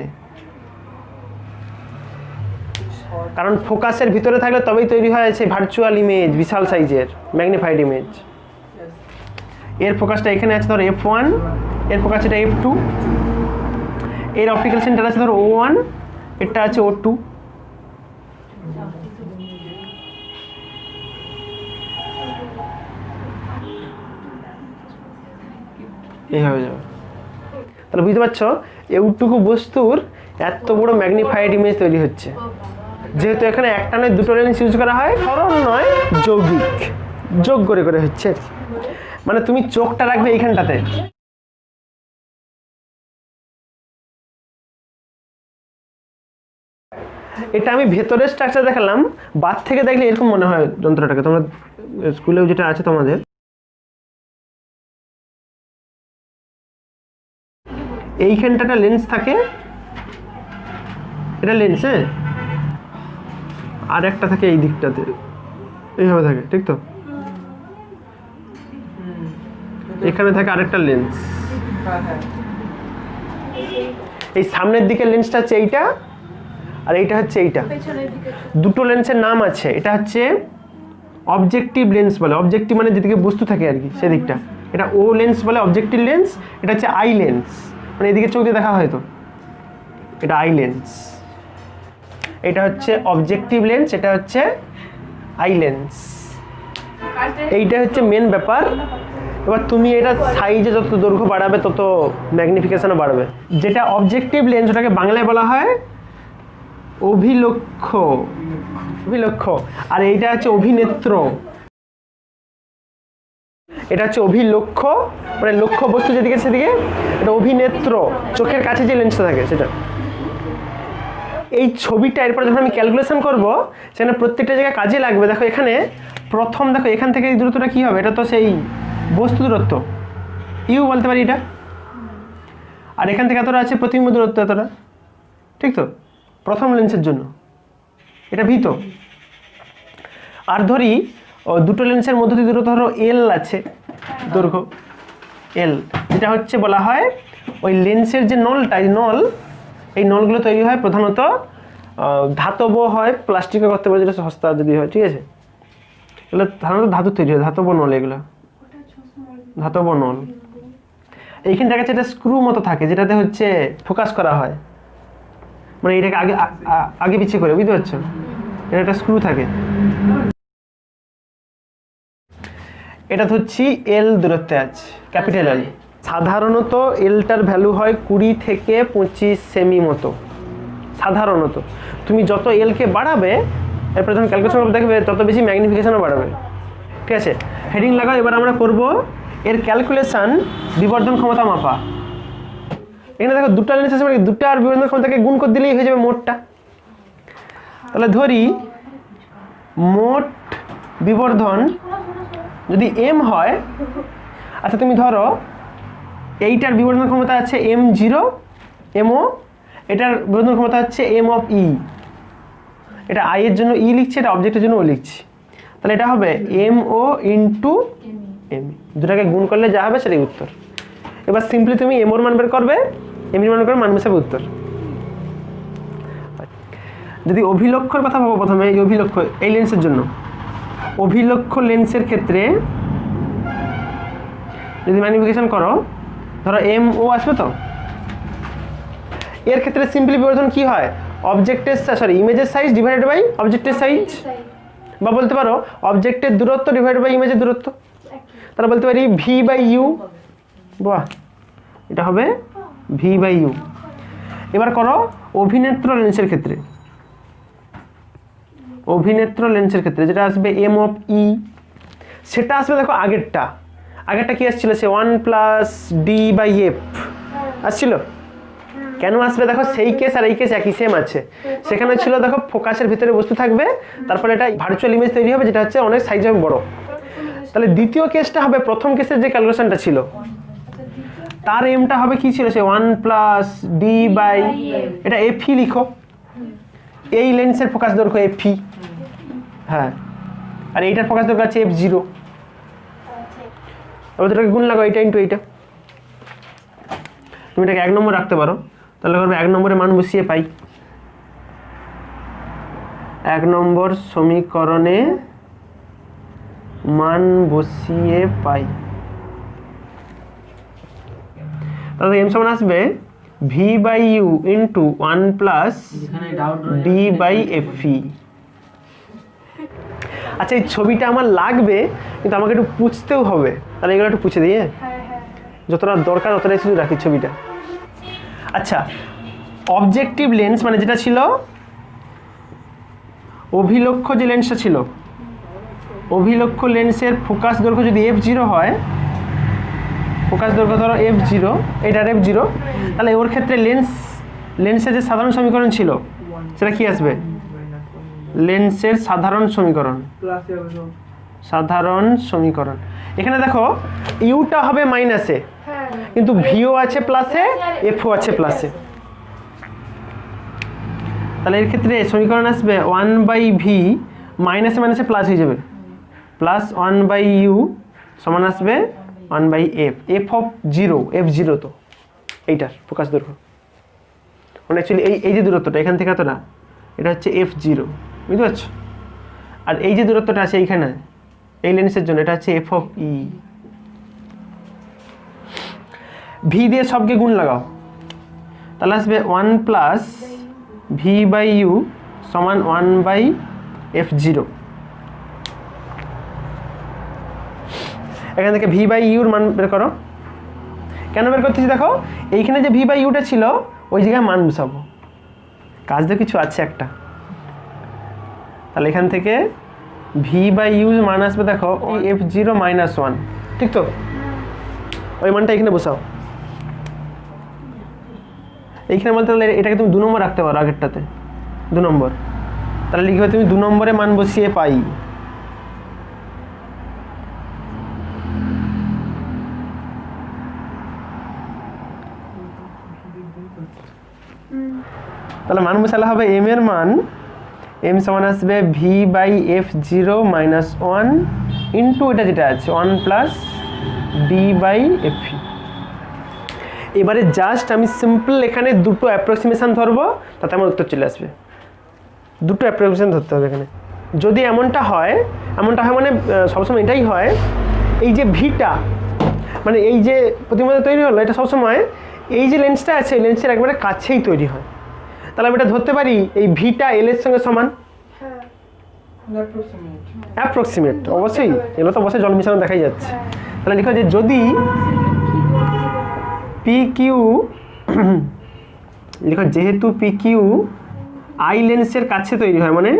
কারণ ফোকাসের ভিতরে থাকলে তবেই তৈরি হয় সেই ভার্চুয়াল ইমেজ, বিশাল সাইজের ম্যাগনিফাইড ইমেজ। এর ফোকাসটা এখানে আছে ধরো f1, এর ফোকাস এটা f2, এর অপটিক্যাল সেন্টার আছে ধরো O1, এটা আছে O2, এইভাবে যাবে। তাহলে বুঝতে পারছো এইটুকু বস্তুর এত বড় ম্যাগনিফাইড ইমেজ তৈরি হচ্ছে, যেহেতু এখানে একটা নয় দুটো লেন্স ইউজ করা হয়, সরল নয় যৌগিক, যোগ করে করে হচ্ছে। মানে তুমি চোখটা রাখবে এইখানটাতে, এটা আমি ভেতরের স্ট্রাকচার দেখালাম, বাদ থেকে দেখলে এরকম মনে হয় যন্ত্রটাকে। তোমরা স্কুলেও যেটা আছে তোমাদের, এইখানটা লেন্স থাকে, এটা লেন্স, হ্যাঁ, আর একটা থাকে এই দিকটাতে, এইভাবে থাকে, ঠিক তো? এখানে থাকে আরেকটা লেন্স, এই সামনের দিকের লেন্সটা হচ্ছে এইটা, আর এইটা হচ্ছে এইটা, দুটো লেন্সের নাম আছে। এটা হচ্ছে অবজেক্টিভ লেন্স বলে, অবজেক্টিভ মানে যেদিকে বস্তু থাকে আর কি সেদিকটা, এটা ও লেন্স বলে অবজেক্টিভ লেন্স, এটা হচ্ছে আই লেন্স। মানে এদিকে চোখ দিয়ে দেখা হয়তো, এটা আই লেন্স। এটা হচ্ছে অবজেক্টিভ লেন্স, এটা হচ্ছে আই লেন্স। এইটা হচ্ছে মেন ব্যাপার। এবার তুমি এটা সাইজে যত দৈর্ঘ্য বাড়াবে তত ম্যাগনিফিকেশনও বাড়বে। যেটা অবজেক্টিভ লেন্স ওটাকে বাংলায় বলা হয় অভিলক্ষ, অভিলক্ষ। আর এইটা হচ্ছে অভিনেত্র, এটা হচ্ছে অভিলক্ষ, মানে লক্ষ্য বস্তু যেদিকে সেদিকে, এটা অভিনেত্র, চোখের কাছে যে লেন্সটা থাকে সেটা। এই ছবিটা এরপর যখন আমি ক্যালকুলেশন করব সেখানে প্রত্যেকটা জায়গায় কাজে লাগবে। দেখো এখানে প্রথম, দেখো এখান থেকে এই দূরত্বটা কী হবে, এটা তো সেই বস্তু দূরত্ব, ইউ বলতে পারি এটা। আর এখান থেকে এতটা আছে প্রতিবিম্ব দূরত্ব এতটা, ঠিক তো, প্রথম লেন্সের জন্য এটা ভি তো। আর ধরি দুটো লেন্সের মধ্যে দিয়ে দূরত্ব ধরো এল আছে, দৈর্ঘ্য এল, যেটা হচ্ছে বলা হয় ওই লেন্সের যে নলটা, এই নল, এই নলগুলো তৈরি হয় প্রধানত ধাতব হয়, প্লাস্টিকও করতে পারে যেটা সস্তা যদি হয়, ঠিক আছে। এগুলো সাধারণত ধাতু তৈরি হয়, ধাতব নল, এগুলো ধাতব নল। এইখানটার কাছে একটা স্ক্রু মতো থাকে যেটাতে হচ্ছে ফোকাস করা হয়, মানে এটাকে আগে আগে পিছিয়ে করে, বুঝতে পারছো, এটা একটা স্ক্রু থাকে। এটা ধরছি এল দূরত্বে আছে, ক্যাপিটাল এল। সাধারণত এলটার ভ্যালু হয় 20 থেকে 25 সেমি মতো সাধারণত। তুমি যত এলকে বাড়াবে, এরপর যখন ক্যালকুলেশন করবে দেখবে তত বেশি ম্যাগনিফিকেশনও বাড়াবে, ঠিক আছে। হেডিং লাগাও। এবার আমরা করব এর ক্যালকুলেশন, বিবর্ধন ক্ষমতা মাপা। এখানে দেখো দুটো লেন্স আছে, মানে দুটো আর বিবর্ধন ক্ষমতাকে গুণ করে দিলেই হয়ে যাবে মোটটা। তাহলে ধরি মোট বিবর্ধন যদি এম হয়, আচ্ছা তুমি ধরো এইটার বিবর্ধন ক্ষমতা আছে m0 mো, এটার বিবর্ধন ক্ষমতা হচ্ছে m অফ ই। এটা আই এর জন্য ই লিখছি, এটা অবজেক্টের জন্য ও লিখছি। তাহলে এটা হবে mO ইন্টু এম, দুটাকে গুণ করলে যা হবে সেটাই উত্তর। এবার সিম্পলি তুমি এমোর মান বের করবে, এমনি মান করে মান বসাবে উত্তর। যদি অভিলক্ষর কথা ভাবো প্রথমে, এই অভিলক্ষ এই লেন্সের জন্য, অভিলক্ষ লেন্সের ক্ষেত্রে যদি ম্যাগনিফিকেশন করো, ধরো mO আসবে তো, এর ক্ষেত্রে সিম্পলি বিবর্ধন কি হয়, অবজেক্টের ইমেজের সাইজ ডিভাইডেড বাই অবজেক্টের সাইজ, বা বলতে পারো অবজেক্টের দূরত্ব ডিভাইডেড বাই ইমেজের দূরত্ব। তাহলে বলতে পারি ভি বাই ইউ, বাহ, এটা হবে ভি বাই ইউ। এবার করো অভিনেত্র লেন্সের ক্ষেত্রে, অভিনেত্র লেন্সের ক্ষেত্রে যেটা আসবে এম অফ ই, সেটা আসবে দেখো আগেরটা কি আসছিল, সে 1 প্লাস ডি বাই এফ আসছিল। কেন আসবে দেখো, সেই কেস আর এই কেস একই সেম আছে। সেখানে ছিল দেখো ফোকাসের ভিতরে বস্তু থাকবে, তারপরে এটা ভার্চুয়াল ইমেজ তৈরি হবে যেটা হচ্ছে অনেক সাইজ হবে বড়। তাহলে দ্বিতীয় কেসটা হবে প্রথম কেসের যে ক্যালকুলেশনটা ছিল, তার এমটা হবে কি ছিল, সে 1 প্লাস ডি বাই, এটা এফ ই লিখো, এই লেন্সের ফোকাস দৈর্ঘ্য এফ ই, হ্যাঁ, আর এইটার ফোকাস দৈর্ঘ্য আছে f0। এবার এটাকে গুণ লাগাও, এইটা ইন্টু এইটা, তুমি এটাকে 1 নম্বর রাখতে পারো। তাহলে করবে 1 নম্বরে মান বসিয়ে পাই, 1 নম্বর সমীকরণে মান বসিয়ে পাই। তাহলে এম সমান আসবে V by U into 1 plus D by F E. আচ্ছা এই ছবিটা আমার লাগবে, কিন্তু আমাকে একটু পুছতেও হবে, তাহলে এগুলো একটু পুছে দিয়ে, যতটা দরকার ততটাই শুধু রাখি ছবিটা। আচ্ছা অবজেক্টিভ লেন্স মানে যেটা ছিল অভিলক্ষ, যে লেন্সটা ছিল অভিলক্ষ লেন্সের ফোকাস দৈর্ঘ্য যদি f0 হয়, ফোকাস দৈর্ঘ্য ধরো f0, এটার f0, তাহলে ওর ক্ষেত্রে লেন্সের যে সাধারণ সমীকরণ ছিল সেটা কি আসবে, লেন্সের সাধারণ সমীকরণ, সাধারণ সমীকরণ। এখানে দেখো ইউটা হবে মাইনাসে, কিন্তু ভিও আছে প্লাসে, এফও আছে প্লাসে। তাহলে এর ক্ষেত্রে সমীকরণ আসবে 1 বাই ভি, মাইনাসে মাইনাসে প্লাস হয়ে যাবে, প্লাস 1 বাই ইউ সমান আসবে 1 by F, F of zero, f0 তো এইটার ফোকাস দৈর্ঘ্য, মানে অ্যাকচুয়ালি এই যে দূরত্বটা এখান থেকে এতটা, এটা হচ্ছে f0, বুঝতে পারছো। আর এই যে দূরত্বটা আছে এইখানে এই লেন্সের জন্য, এটা হচ্ছে এফ অফ ই। ভি দিয়ে সবকে গুণ লাগাও, তাহলে আসবে 1 প্লাস ভি বাই ইউ সমান 1 বাই f0। এখান থেকে ভি বাই ইউর মান বের করো। কেন বের করতেছি দেখো, এইখানে যে ভি বাই ইউটা ছিল ওই জায়গায় মান বসাবো, কাজ তো কিছু আছে একটা। তাহলে এখান থেকে ভি বাই ইউ মান আসবে দেখো ওই f0 মাইনাস 1, ঠিক তো? ওই মানটা এখানে বসাও। এইখানে বলতে গেলে এটাকে তুমি 2 নম্বর রাখতে পারো, আগেরটাতে 2 নম্বর। তাহলে লিখবে তুমি 2 নম্বরে মান বসিয়ে পাই তাহলে মান বসালে হবে এম এর মান, এম সমান আসবে V by f0 minus 1 into এটা যেটা আছে 1 প্লাস ডি বাই এফ। এবারে জাস্ট আমি সিম্পল এখানে দুটো অ্যাপ্রক্সিমেশন ধরবো, তাতে আমার উত্তর চলে আসবে। দুটো অ্যাপ্রক্সিমেশন ধরতে হবে এখানে। যদি এমনটা হয় মানে সবসময় এটাই হয়, এই যে ভিটা মানে এই যে প্রতিমাত্রা তৈরি হলো, এটা সবসময় এই যে লেন্সটা আছে লেন্সের একবারে কাছেই তৈরি হয়। তাহলে আমি এটা ধরতে পারি এই ভিটা এল এর সঙ্গে সমান, অ্যাপ্রক্সিমেট। অবশ্যই এগুলো তো অবশ্যই জল মিশানো দেখাই যাচ্ছে। তাহলে লিখো যে যদি পি কিউ লিখো যেহেতু পি কিউ আই লেন্সের কাছে তৈরি হয়, মানে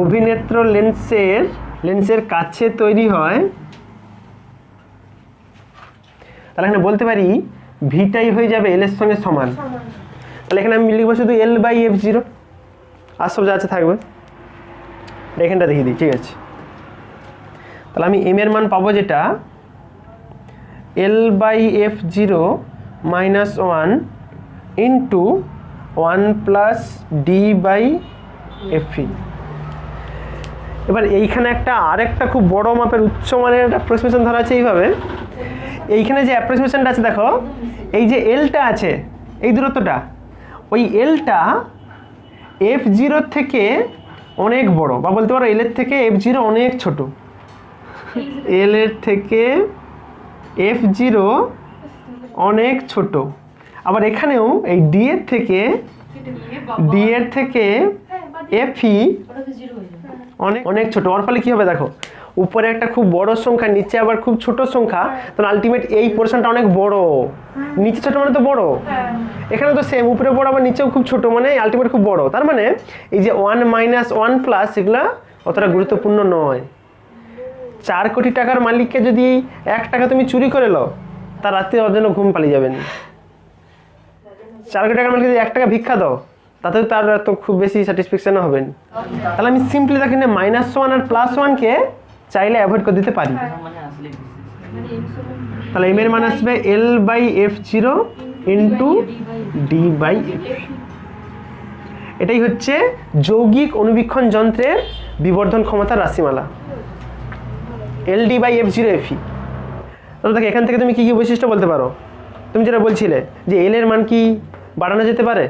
অভিনেত্র লেন্সের কাছে তৈরি হয়, তাহলে এখানে বলতে পারি ভিটাই হয়ে যাবে এল এর সঙ্গে সমান। তাহলে এখানে আমি লিখবো শুধু এল বাই f0, আর সব যা আছে থাকবে। এখানটা দেখিয়ে দিই, ঠিক আছে? তাহলে আমি এম এর মান পাবো যেটা L by f0 minus 1 into 1 plus D by F. এবার এইখানে আরেকটা খুব বড় মাপের উচ্চমানের অ্যাপ্রক্সিমেশন ধরা আছে এইভাবে। এইখানে যে অ্যাপ্রক্সিমেশনটা আছে দেখো, এই যে এলটা আছে এই দূরত্বটা, ওই এলটা f0 থেকে অনেক বড়, বা বলতে পারো এল এর থেকে f0 অনেক ছোট। এল এর থেকে f0 অনেক ছোট। আবার এখানেও এই ডি এর থেকে এফই অনেক অনেক ছোট। ওর ফলে কি হবে দেখো, উপরে একটা খুব বড় সংখ্যা, নিচে আবার খুব ছোট সংখ্যা, তাহলে আলটিমেট এই পোর্শনটা অনেক বড়। নিচে ছোট মানে তো বড়, এখানে তো সেম, উপরে বড় আবার নিচেও খুব ছোট, মানে আলটিমেট খুব বড়। তার মানে এই যে 1 মাইনাস 1 প্লাস এগুলা অতটা গুরুত্বপূর্ণ নয়। 4 কোটি টাকার মালিককে যদি 1 টাকা তুমি চুরি করে নাও, তার রাতে ওর জন্য ঘুম পালিয়ে যাবেন। 4 কোটি টাকার মালিককে যদি 1 টাকা ভিক্ষা দাও, তাতেও তার তো খুব বেশি স্যাটিসফ্যাকশনও হবেন। তাহলে আমি সিম্পলি দেখি না -1 আর +1কে চাইলে অ্যাভয়েড করে দিতে পারি। তাহলে এম এর মান আসবে L by f0 into D by F. এটাই হচ্ছে যৌগিক অনুবীক্ষণ যন্ত্রের বিবর্ধন ক্ষমতার রাশিমালা, L D by f0 FE. তাহলে দেখো এখান থেকে তুমি কি কি বৈশিষ্ট্য বলতে পারো? তুমি যেটা বলছিলে যে এল এর মান কি বাড়ানো যেতে পারে,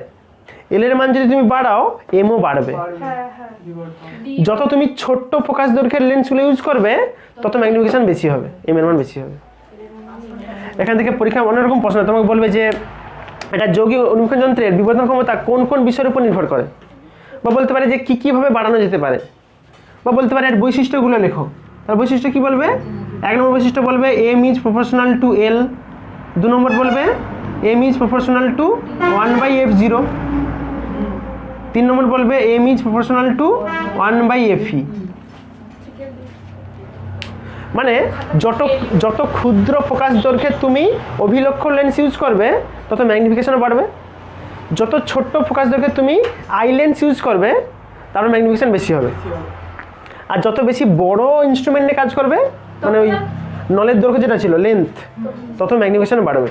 এল এর মান যদি তুমি বাড়াও এমও বাড়বে। যত তুমি ছোট্ট ফোকাস দৈর্ঘ্যের লেন্সগুলো ইউজ করবে তত ম্যাগনিফিকেশন বেশি হবে, এম এর মান বেশি হবে। এখান থেকে পরীক্ষা অন্যরকম প্রশ্ন তোমাকে বলবে যে এটা যৌগিক অনুবীক্ষণ যন্ত্রের বিবর্ধন ক্ষমতা কোন কোন বিষয়ের উপর নির্ভর করে, বা বলতে পারে যে কি কিভাবে বাড়ানো যেতে পারে, বা বলতে পারে এর বৈশিষ্ট্যগুলো লেখো। তার বৈশিষ্ট্য কি বলবে? 1 নম্বর বৈশিষ্ট্য বলবে M is proportional to L. 2 নম্বর বলবে M is proportional to 1 by f0। 3 নম্বর বলবে M is proportional to 1 by FE. মানে যত ক্ষুদ্র ফোকাস দৈর্ঘ্যে তুমি অভিলক্ষ্য লেন্স ইউজ করবে তত ম্যাগনিফিকেশনও বাড়বে। যত ছোট্ট ফোকাস দৈর্ঘ্যে তুমি আই লেন্স ইউজ করবে তার ম্যাগনিফিকেশন বেশি হবে। আর যত বেশি বড় ইনস্ট্রুমেন্ট নিয়ে কাজ করবে, মানে ওই নলের দৈর্ঘ্য যেটা ছিল লেন্থ, তত ম্যাগনিফিকেশন বাড়বে।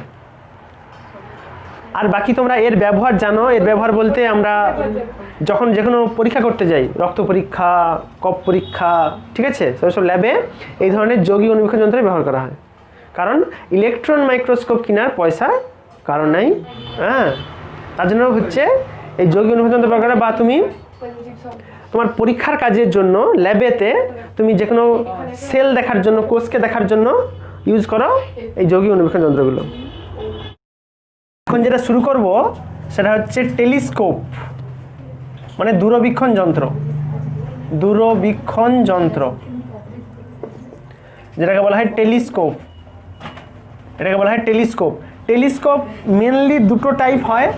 আর বাকি তোমরা এর ব্যবহার জানো। এর ব্যবহার বলতে আমরা যখন যে কোনো পরীক্ষা করতে যাই, রক্ত পরীক্ষা, কফ পরীক্ষা, ঠিক আছে, সব ল্যাবে এই ধরনের যৌগিক অনুবীক্ষণ যন্ত্রের ব্যবহার করা হয়। কারণ ইলেকট্রন মাইক্রোস্কোপ কেনার পয়সা কারণ নাই, হ্যাঁ, তার জন্য হচ্ছে এই যৌগিক অনুবীক্ষণ যন্ত্র ব্যবহার করা। বা তুমি তোমার পরীক্ষার কাজের জন্য ল্যাবেতে তুমি যে কোনো সেল দেখার জন্য, কোষকে দেখার জন্য ইউজ করো এই যৌগিক অনুবীক্ষণ যন্ত্রগুলো। এখন যেটা শুরু করব সেটা হচ্ছে টেলিস্কোপ, মানে দূরবীক্ষণ যন্ত্র। দূরবীক্ষণ যন্ত্র যেটাকে বলা হয় টেলিস্কোপ, এটাকে বলা হয় টেলিস্কোপ। টেলিস্কোপ মেনলি দুটো টাইপ হয়,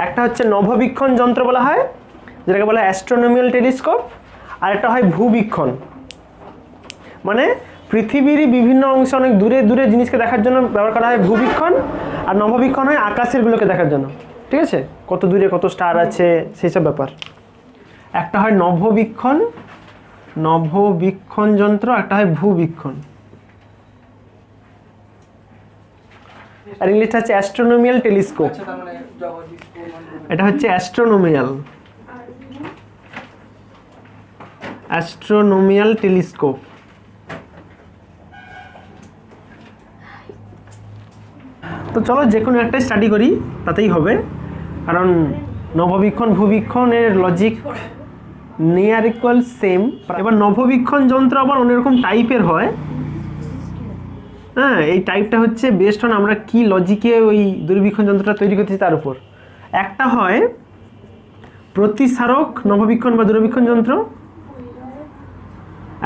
একটা হচ্ছে নভোবীক্ষণ যন্ত্র বলা হয়, যেটাকে বলা হয় অ্যাস্ট্রোনমিক্যাল টেলিস্কোপ, আর একটা হয় ভূবীক্ষণ, মানে পৃথিবীর বিভিন্ন অংশে অনেক দূরে দূরে জিনিসকে দেখার জন্য ব্যবহার করা হয় ভূবীক্ষণ, আর নভোবীক্ষণ হয় আকাশের গুলোকে দেখার জন্য, ঠিক আছে, কত দূরে কত স্টার আছে সেই সব ব্যাপার। একটা হয় নভোবীক্ষণ, নভোবীক্ষণ যন্ত্র, একটা হয় ভূবীক্ষণ, আর ইংলিশটা হচ্ছে অ্যাস্ট্রোনমিক্যাল টেলিস্কোপ। এটা হচ্ছে অ্যাস্ট্রোনমিক্যাল, অ্যাস্ট্রোনমিক্যাল টেলিস্কোপ। তো চলো যে কোনো একটা স্টাডি করি তাতেই হবে, কারণ নভোবীক্ষণ ভূবীক্ষণের লজিক নিয়ার ইকুয়াল সেম। এবার নভোবীক্ষণ যন্ত্র আবার অন্যরকম টাইপের হয়। হ্যাঁ, এই টাইপটা হচ্ছে বেস্ট অন আমরা কি লজিকে ওই দূরবীক্ষণ যন্ত্রটা তৈরি করতেছি তার উপর। একটা হয় প্রতিসারক নভোবীক্ষণ বা দূরবীক্ষণ যন্ত্র,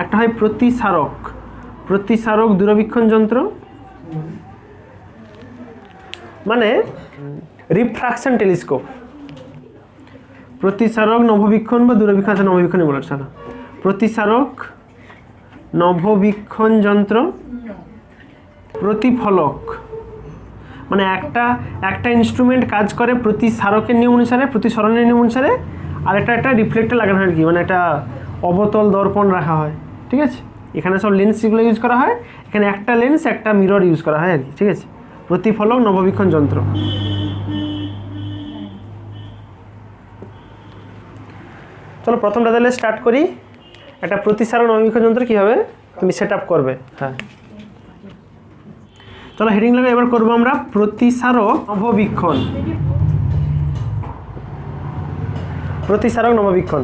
একটা হয় প্রতিসারক, প্রতিসারক দূরবীক্ষণ যন্ত্র, মানে রিফ্রাকশন টেলিস্কোপ। প্রতিসারক নভোবীক্ষণ বা দূরবীক্ষণ, আচ্ছা নভোবীক্ষণই বলার ছাড়া, প্রতিসারক নভোবীক্ষণ যন্ত্র, প্রতিফলক মানে একটা ইনস্ট্রুমেন্ট কাজ করে প্রতিসারকের নিয়ম অনুসারে, প্রতিসরণের নিয়ম অনুসারে, আর একটা রিফ্লেক্টর লাগানো হয় আর কি, মানে একটা অবতল দর্পণ রাখা হয়, ঠিক আছে। এখানে সব লেন্সগুলো ইউজ করা হয়, এখানে একটা লেন্স একটা মিরর ইউজ করা হয় আর কি, ঠিক আছে। প্রতিফলক নভোবীক্ষণ যন্ত্র। চলো প্রথমটা তাহলে স্টার্ট করি। একটা প্রতিসারক নভোবীক্ষণ যন্ত্র কীভাবে তুমি সেট আপ করবে। হ্যাঁ চলো হেডিং লাগে। এবার করবো আমরা প্রতিসারক নভোবীক্ষণ। প্রতিসারক নভোবীক্ষণ,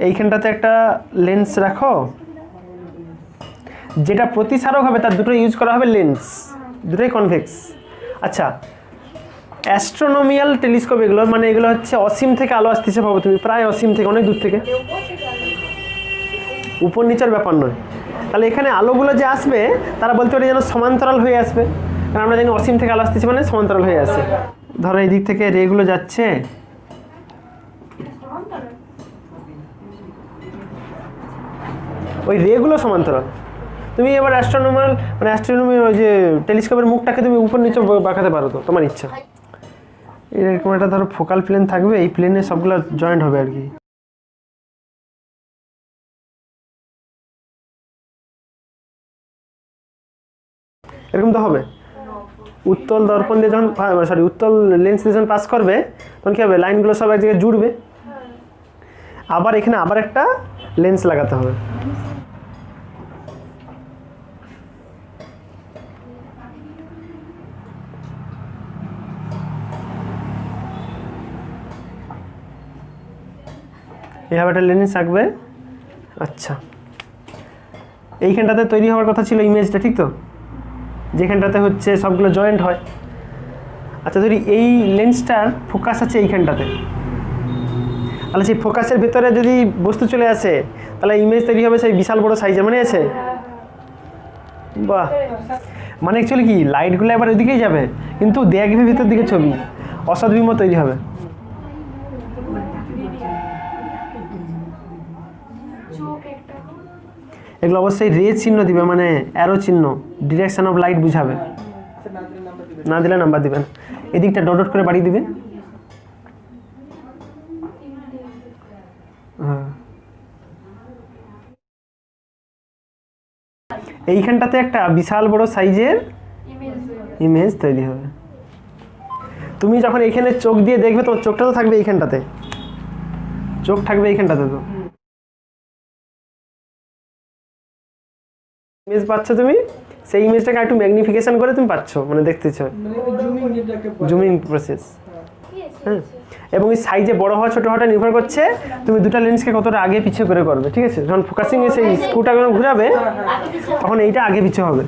এইখানটাতে একটা লেন্স রাখো, যেটা প্রতিসারক হবে তার দুটো ইউজ করা হবে লেন্স, দুটোই কনভেক্স। আচ্ছা, অ্যাস্ট্রোনমিক্যাল টেলিস্কোপ এগুলো, মানে এগুলো হচ্ছে অসীম থেকে আলো আসতেছে পাবো তুমি, প্রায় অসীম থেকে, অনেক দূর থেকে, উপর নিচের ব্যাপার নয়। তাহলে এখানে আলোগুলো যে আসবে তারা বলতে পারে যেন সমান্তরাল হয়ে আসবে, কারণ আমরা জানি অসীম থেকে আলো আসতেছে মানে সমান্তরাল হয়ে আসে। ধরো এই দিক থেকে রেগুলো যাচ্ছে, ওই রেগুলো সমান্তরাল। তুমি এবার অ্যাস্ট্রোনমিক্যাল মানে অ্যাস্ট্রোনমিক্যাল ওই যে টেলিস্কোপের মুখটাকে তুমি উপর নিচে বাঁকাতে পারো, তো তোমার ইচ্ছা। এরকম একটা ধরো ফোকাল প্লেন থাকবে, এই প্লেনে সবগুলো জয়েন্ট হবে আর কি। এরকম তো হবে। উত্তল দর্পণ দিয়ে যখন উত্তল লেন্স দিয়ে যখন পাস করবে তখন কী হবে, লাইনগুলো সব এক জায়গায় জুড়বে, আবার এখানে আবার একটা লেন্স লাগাতে হবে। এইভাবে একটা লেন্স রাখবে। আচ্ছা, এইখানটাতে তৈরি হওয়ার কথা ছিল ইমেজটা, ঠিক তো, যেখানটাতে হচ্ছে সবগুলো জয়েন্ট হয়। আচ্ছা, ধরি এই লেন্সটার ফোকাস আছে এইখানটাতে, তাহলে সেই ফোকাসের ভেতরে যদি বস্তু চলে আসে তাহলে ইমেজ তৈরি হবে সেই বিশাল বড় সাইজে, মনে আছে? বাহ, মানে অ্যাকচুয়ালি কি লাইটগুলো এবার ওইদিকেই যাবে কিন্তু দেখবে ভিতর দিকে ছবি, অসৎবিম্ব তৈরি হবে। এগুলো অবশ্যই রে চিহ্ন দিবে, মানে অ্যারো চিহ্ন, ডিরেকশন অফ লাইট বুঝাবে। না দিলে নাম্বার দিবেন, এদিকটা ডট ডট করে বাড়িয়ে দিবে। হ্যাঁ, এইখানটাতে একটা বিশাল বড় সাইজের ইমেজ তৈরি হবে। তুমি যখন এইখানে চোখ দিয়ে দেখবে তোমার চোখটা তো থাকবে এইখানটাতে, চোখ থাকবে এইখানটাতে, তো ইমেজ পাচ্ছ তুমি, সেই ইমেজটাকে একটু ম্যাগনিফিকেশন করে তুমি পাচ্ছ, মানে দেখতেছ, জুমিং প্রসেস। হ্যাঁ, এবং এই সাইজে বড় হওয়া ছোট হওয়াটা নির্ভর করছে তুমি দুটো লেন্সকে কতটা আগে পিছিয়ে করে করবে, ঠিক আছে। যখন ফোকাসিং এ সেই স্ক্রুটা যখন ঘুরাবে তখন এইটা আগে পিছিয়ে হবে।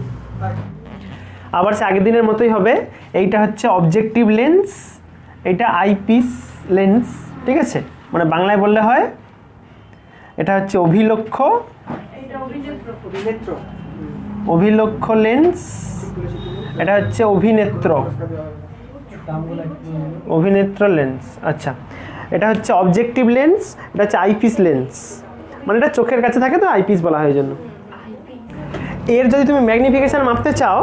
আবার সে আগের দিনের মতোই হবে। এইটা হচ্ছে অবজেক্টিভ লেন্স, এইটা আইপিস লেন্স, ঠিক আছে, মানে বাংলায় বললে হয় এটা হচ্ছে অভিলক্ষ, অভিলক্ষ লেন্স, এটা হচ্ছে অভিনেত্র, অভিনেত্র লেন্স। আচ্ছা, এটা হচ্ছে অবজেক্টিভ লেন্স, এটা হচ্ছে আইপিস লেন্স, মানে এটা চোখের কাছে থাকে তো আইপিস বলা হয় জন্য। এর যদি তুমি ম্যাগনিফিকেশন মাপতে চাও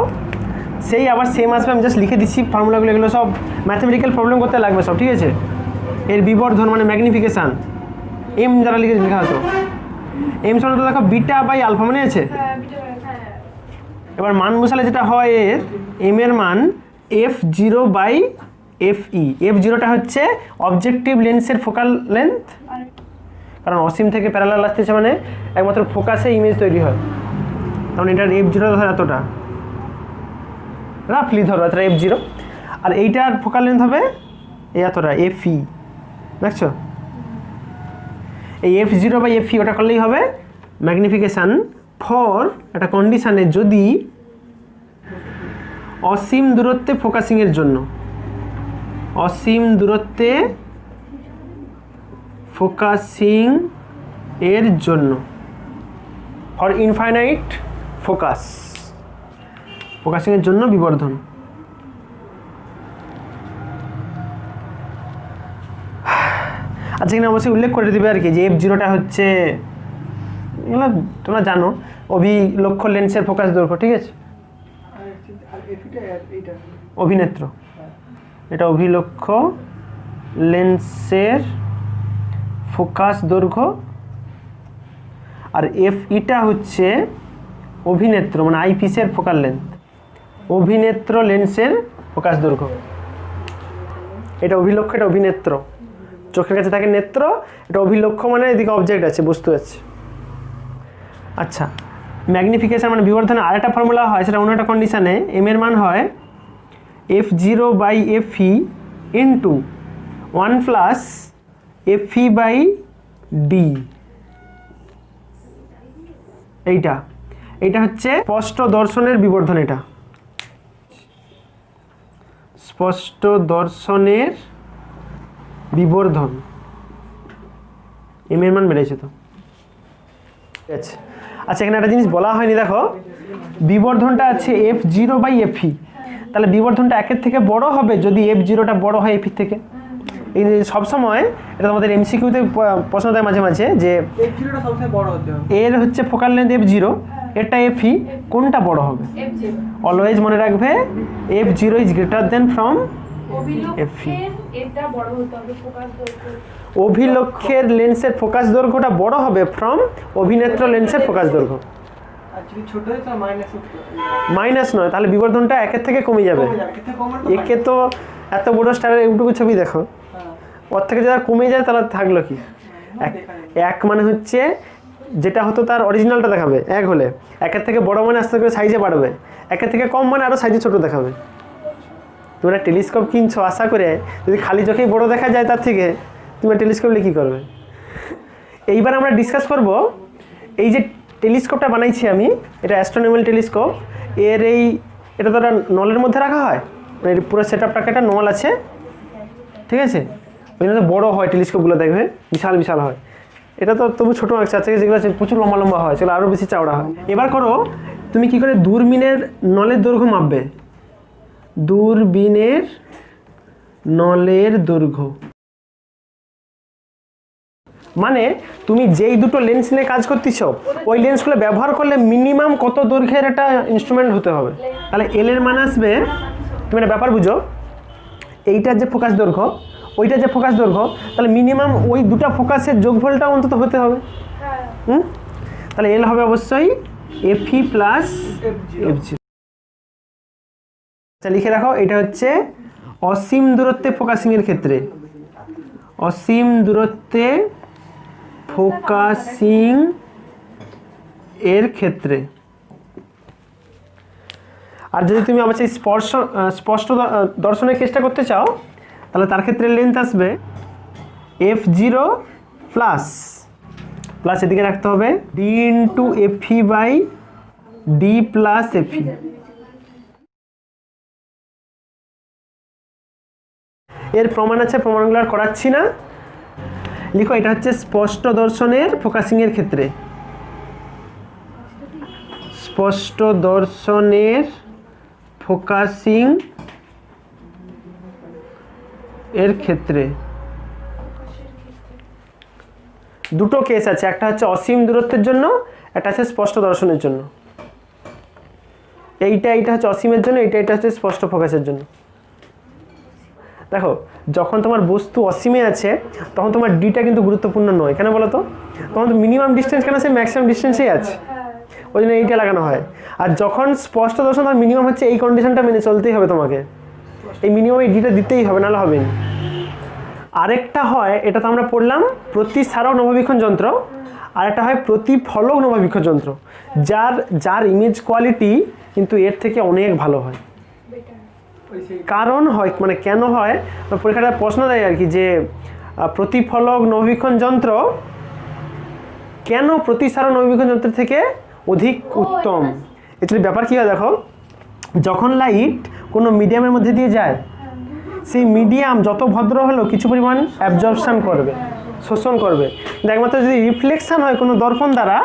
সেই আবার সেম আসবে, আমি জাস্ট লিখে দিচ্ছি ফর্মুলাগুলো, এগুলো সব ম্যাথমেটিক্যাল প্রবলেম করতে লাগবে সব, ঠিক আছে। এর বিবর্ধন মানে ম্যাগনিফিকেশান এম দ্বারা লেখা হতো, এম সমান তো দেখো বিটা বাই আলফা, মনে আছে। এবার মান বসালে যেটা হয় এর এম এর মান f0 বাই fe। f0টা হচ্ছে অবজেক্টিভ লেন্সের ফোকাল লেন্থ, কারণ অসীম থেকে প্যারালাল আসতেছে মানে একমাত্র ফোকাসে ইমেজ তৈরি হয়, তখন এটার f0 ধর এতটা, রাফলি ধরো এতটা f0, আর এইটার ফোকাল লেন্থ হবে এই এতটা fe, দেখছো। এই f0 বাই fe ওটা করলেই হবে ম্যাগনিফিকেশান ফর একটা কন্ডিশানে যদি অসীম দূরত্বে ফোকাসিংয়ের জন্য, অসীম দূরত্বে ফোকাসিং এর জন্য, ফর ইনফাইনাইট ফোকাস, ফোকাসিংয়ের জন্য বিবর্ধন। আচ্ছা, এখানে অবশ্যই উল্লেখ করে দেবে আর কি যে f0টা হচ্ছে, এগুলো তোমরা জানো, অভিলক্ষ লেন্সের ফোকাস দৈর্ঘ্য, ঠিক আছে, অভিনেত্র, এটা অভিলক্ষ লেন্সের ফোকাস দৈর্ঘ্য, আর FEটা হচ্ছে অভিনেত্র মানে আইপিসের ফোকাল লেন্থ, অভিনেত্র লেন্সের ফোকাস দৈর্ঘ্য। এটা অভিলক্ষ, এটা অভিনেত্র, চোখের কাছে থাকে নেত্র, এটা অভিলক্ষ মানে এদিকে অবজেক্ট আছে, বস্তু আছে। আচ্ছা, ম্যাগনিফিকেশন মানে বিবর্ধনের আরেকটা ফর্মুলা হয়, সেটা অন্য একটা কন্ডিশানে এম এর মান হয় f0 by fe into 1 plus fe by D. এইটা হচ্ছে স্পষ্ট দর্শনের বিবর্ধন, এটা স্পষ্ট দর্শনের বিবর্ধন, এম এর মান বেড়েছে তো, ঠিক আছে। আচ্ছা, এখানে একটা জিনিস বলা হয়নি, দেখো বিবর্ধনটা আছে f0 বাই fe, তাহলে বিবর্ধনটা একের থেকে বড় হবে যদি f0টা বড় হয় fe থেকে। এই সবসময় এটা তোমাদের এমসিকিউতে প্রশ্ন দেয় মাঝে মাঝে যে f0টা সবসময় বড় হতে হবে, এর হচ্ছে ফোকাল লেন্থ f0, এটা fe, কোনটা বড় হবে? অলওয়েজ মনে রাখবে f0 is greater than from fe। অভিলক্ষের লেন্সের ফোকাস দৈর্ঘ্যটা বড় হবে ফ্রম অভিনেত্র লেন্সের ফোকাস দৈর্ঘ্য। ছোট হয় তো মাইনাস নয়, তাহলে বিবর্ধনটা একের থেকে কমে যাবে। একে তো এত বড় স্টারের এইটুকু ছবি দেখো, ওর থেকে যারা কমে যায় তাহলে থাকলো কি? এক মানে হচ্ছে যেটা হতো তার অরিজিনালটা দেখাবে এক হলে, একের থেকে বড় মানে আস্তে করে সাইজে বাড়বে, একের থেকে কম মানে আরও সাইজে ছোট দেখাবে। তোমরা টেলিস্কোপ কিনছো আশা করে যদি খালি চোখেই বড় দেখা যায় তার থেকে, তুমি টেলিস্কোপ নিয়ে কী করবে? এইবার আমরা ডিসকাস করব এই যে টেলিস্কোপটা বানাইছি আমি, এটা অ্যাস্ট্রোনমিক্যাল টেলিস্কোপ, এটা তো একটা নলের মধ্যে রাখা হয়, মানে পুরো সেট আপটাকে একটা নল আছে, ঠিক আছে, ওই জন্য তো বড়ো হয় টেলিস্কোপগুলো, দেখবে বিশাল বিশাল হয়। এটা তো তবু ছোটো আছে, যেগুলো আছে প্রচুর লম্বা লম্বা হয়, সেগুলো আরও বেশি চওড়া হয়। এবার করো তুমি কি করে দূরবীনের নলের দৈর্ঘ্য মাপবে, দূরবীনের নলের দৈর্ঘ্য মানে তুমি যেই দুটো লেন্স নিয়ে কাজ করতেছ ওই লেন্সগুলো ব্যবহার করলে মিনিমাম কত দৈর্ঘ্যের একটা ইনস্ট্রুমেন্ট হতে হবে। তাহলে এল এর মান আসবে, তুমি একটা ব্যাপার বুঝো, এইটার যে ফোকাস দৈর্ঘ্য ওইটার যে ফোকাস দৈর্ঘ্য, তাহলে মিনিমাম ওই দুটো ফোকাসের যোগফলটা অন্তত হতে হবে। তাহলে এল হবে অবশ্যই FE প্লাস F0। আচ্ছা, লিখে রাখো, এটা হচ্ছে অসীম দূরত্বে ফোকাসিংয়ের ক্ষেত্রে, অসীম দূরত্বে ফোকাসিং এর ক্ষেত্রে। আর যদি তুমি আবার সেই স্পষ্ট দর্শনের চেষ্টা করতে চাও তাহলে তার ক্ষেত্রে লেন্থ আসবে F0 প্লাস এদিকে রাখতে হবে D into FE by D plus FE। এর প্রমাণ আছে, প্রমাণগুলো আর করাচ্ছি না। লিখো, এটা হচ্ছে স্পষ্ট দর্শনের ফোকাসিংয়ের ক্ষেত্রে, স্পষ্ট দর্শনের ফোকাসিং এর ক্ষেত্রে দুটো কেস আছে, একটা হচ্ছে অসীম দূরত্বের জন্য, একটা হচ্ছে স্পষ্ট দর্শনের জন্য। এইটা হচ্ছে অসীমের জন্য, এটা হচ্ছে স্পষ্ট ফোকাসের জন্য। দেখো, যখন তোমার বস্তু অসীমে আছে তখন তোমার ডিটা কিন্তু গুরুত্বপূর্ণ নয়, কেন বলো তো? তখন তো মিনিমাম ডিস্টেন্স কেন, সে ম্যাক্সিমাম ডিস্টেন্সেই আছে, ওই জন্য এইটা লাগানো হয়। আর যখন স্পষ্ট দর্শন, তার মিনিমাম হচ্ছে এই কন্ডিশনটা মেনে চলতেই হবে তোমাকে, এই মিনিমাম এই ডিটা দিতেই হবে, নাহলে হবে না। আরেকটা হয়, এটা তো আমরা পড়লাম প্রতিসারক নববীক্ষণ যন্ত্র, আর একটা হয় প্রতিফলক নববীক্ষণ যন্ত্র, যার ইমেজ কোয়ালিটি কিন্তু এর থেকে অনেক ভালো হয়। কারণ হয় মানে কেন হয়, পরীক্ষাটা প্রশ্ন দেয় আর কি, যে প্রতিফলক নববীক্ষণ যন্ত্র কেন প্রতিসারক নববীক্ষণ যন্ত্রের থেকে অধিক উত্তম। অ্যাকচুয়ালি ব্যাপার কী হয় দেখো, যখন লাইট কোনো মিডিয়ামের মধ্যে দিয়ে যায়, সেই মিডিয়াম যত ভদ্র হলেও কিছু পরিমাণ অ্যাবজর্পশন করবে, শোষণ করবে। কিন্তু একমাত্র যদি রিফ্লেকশন হয় কোনো দর্পণ দ্বারা,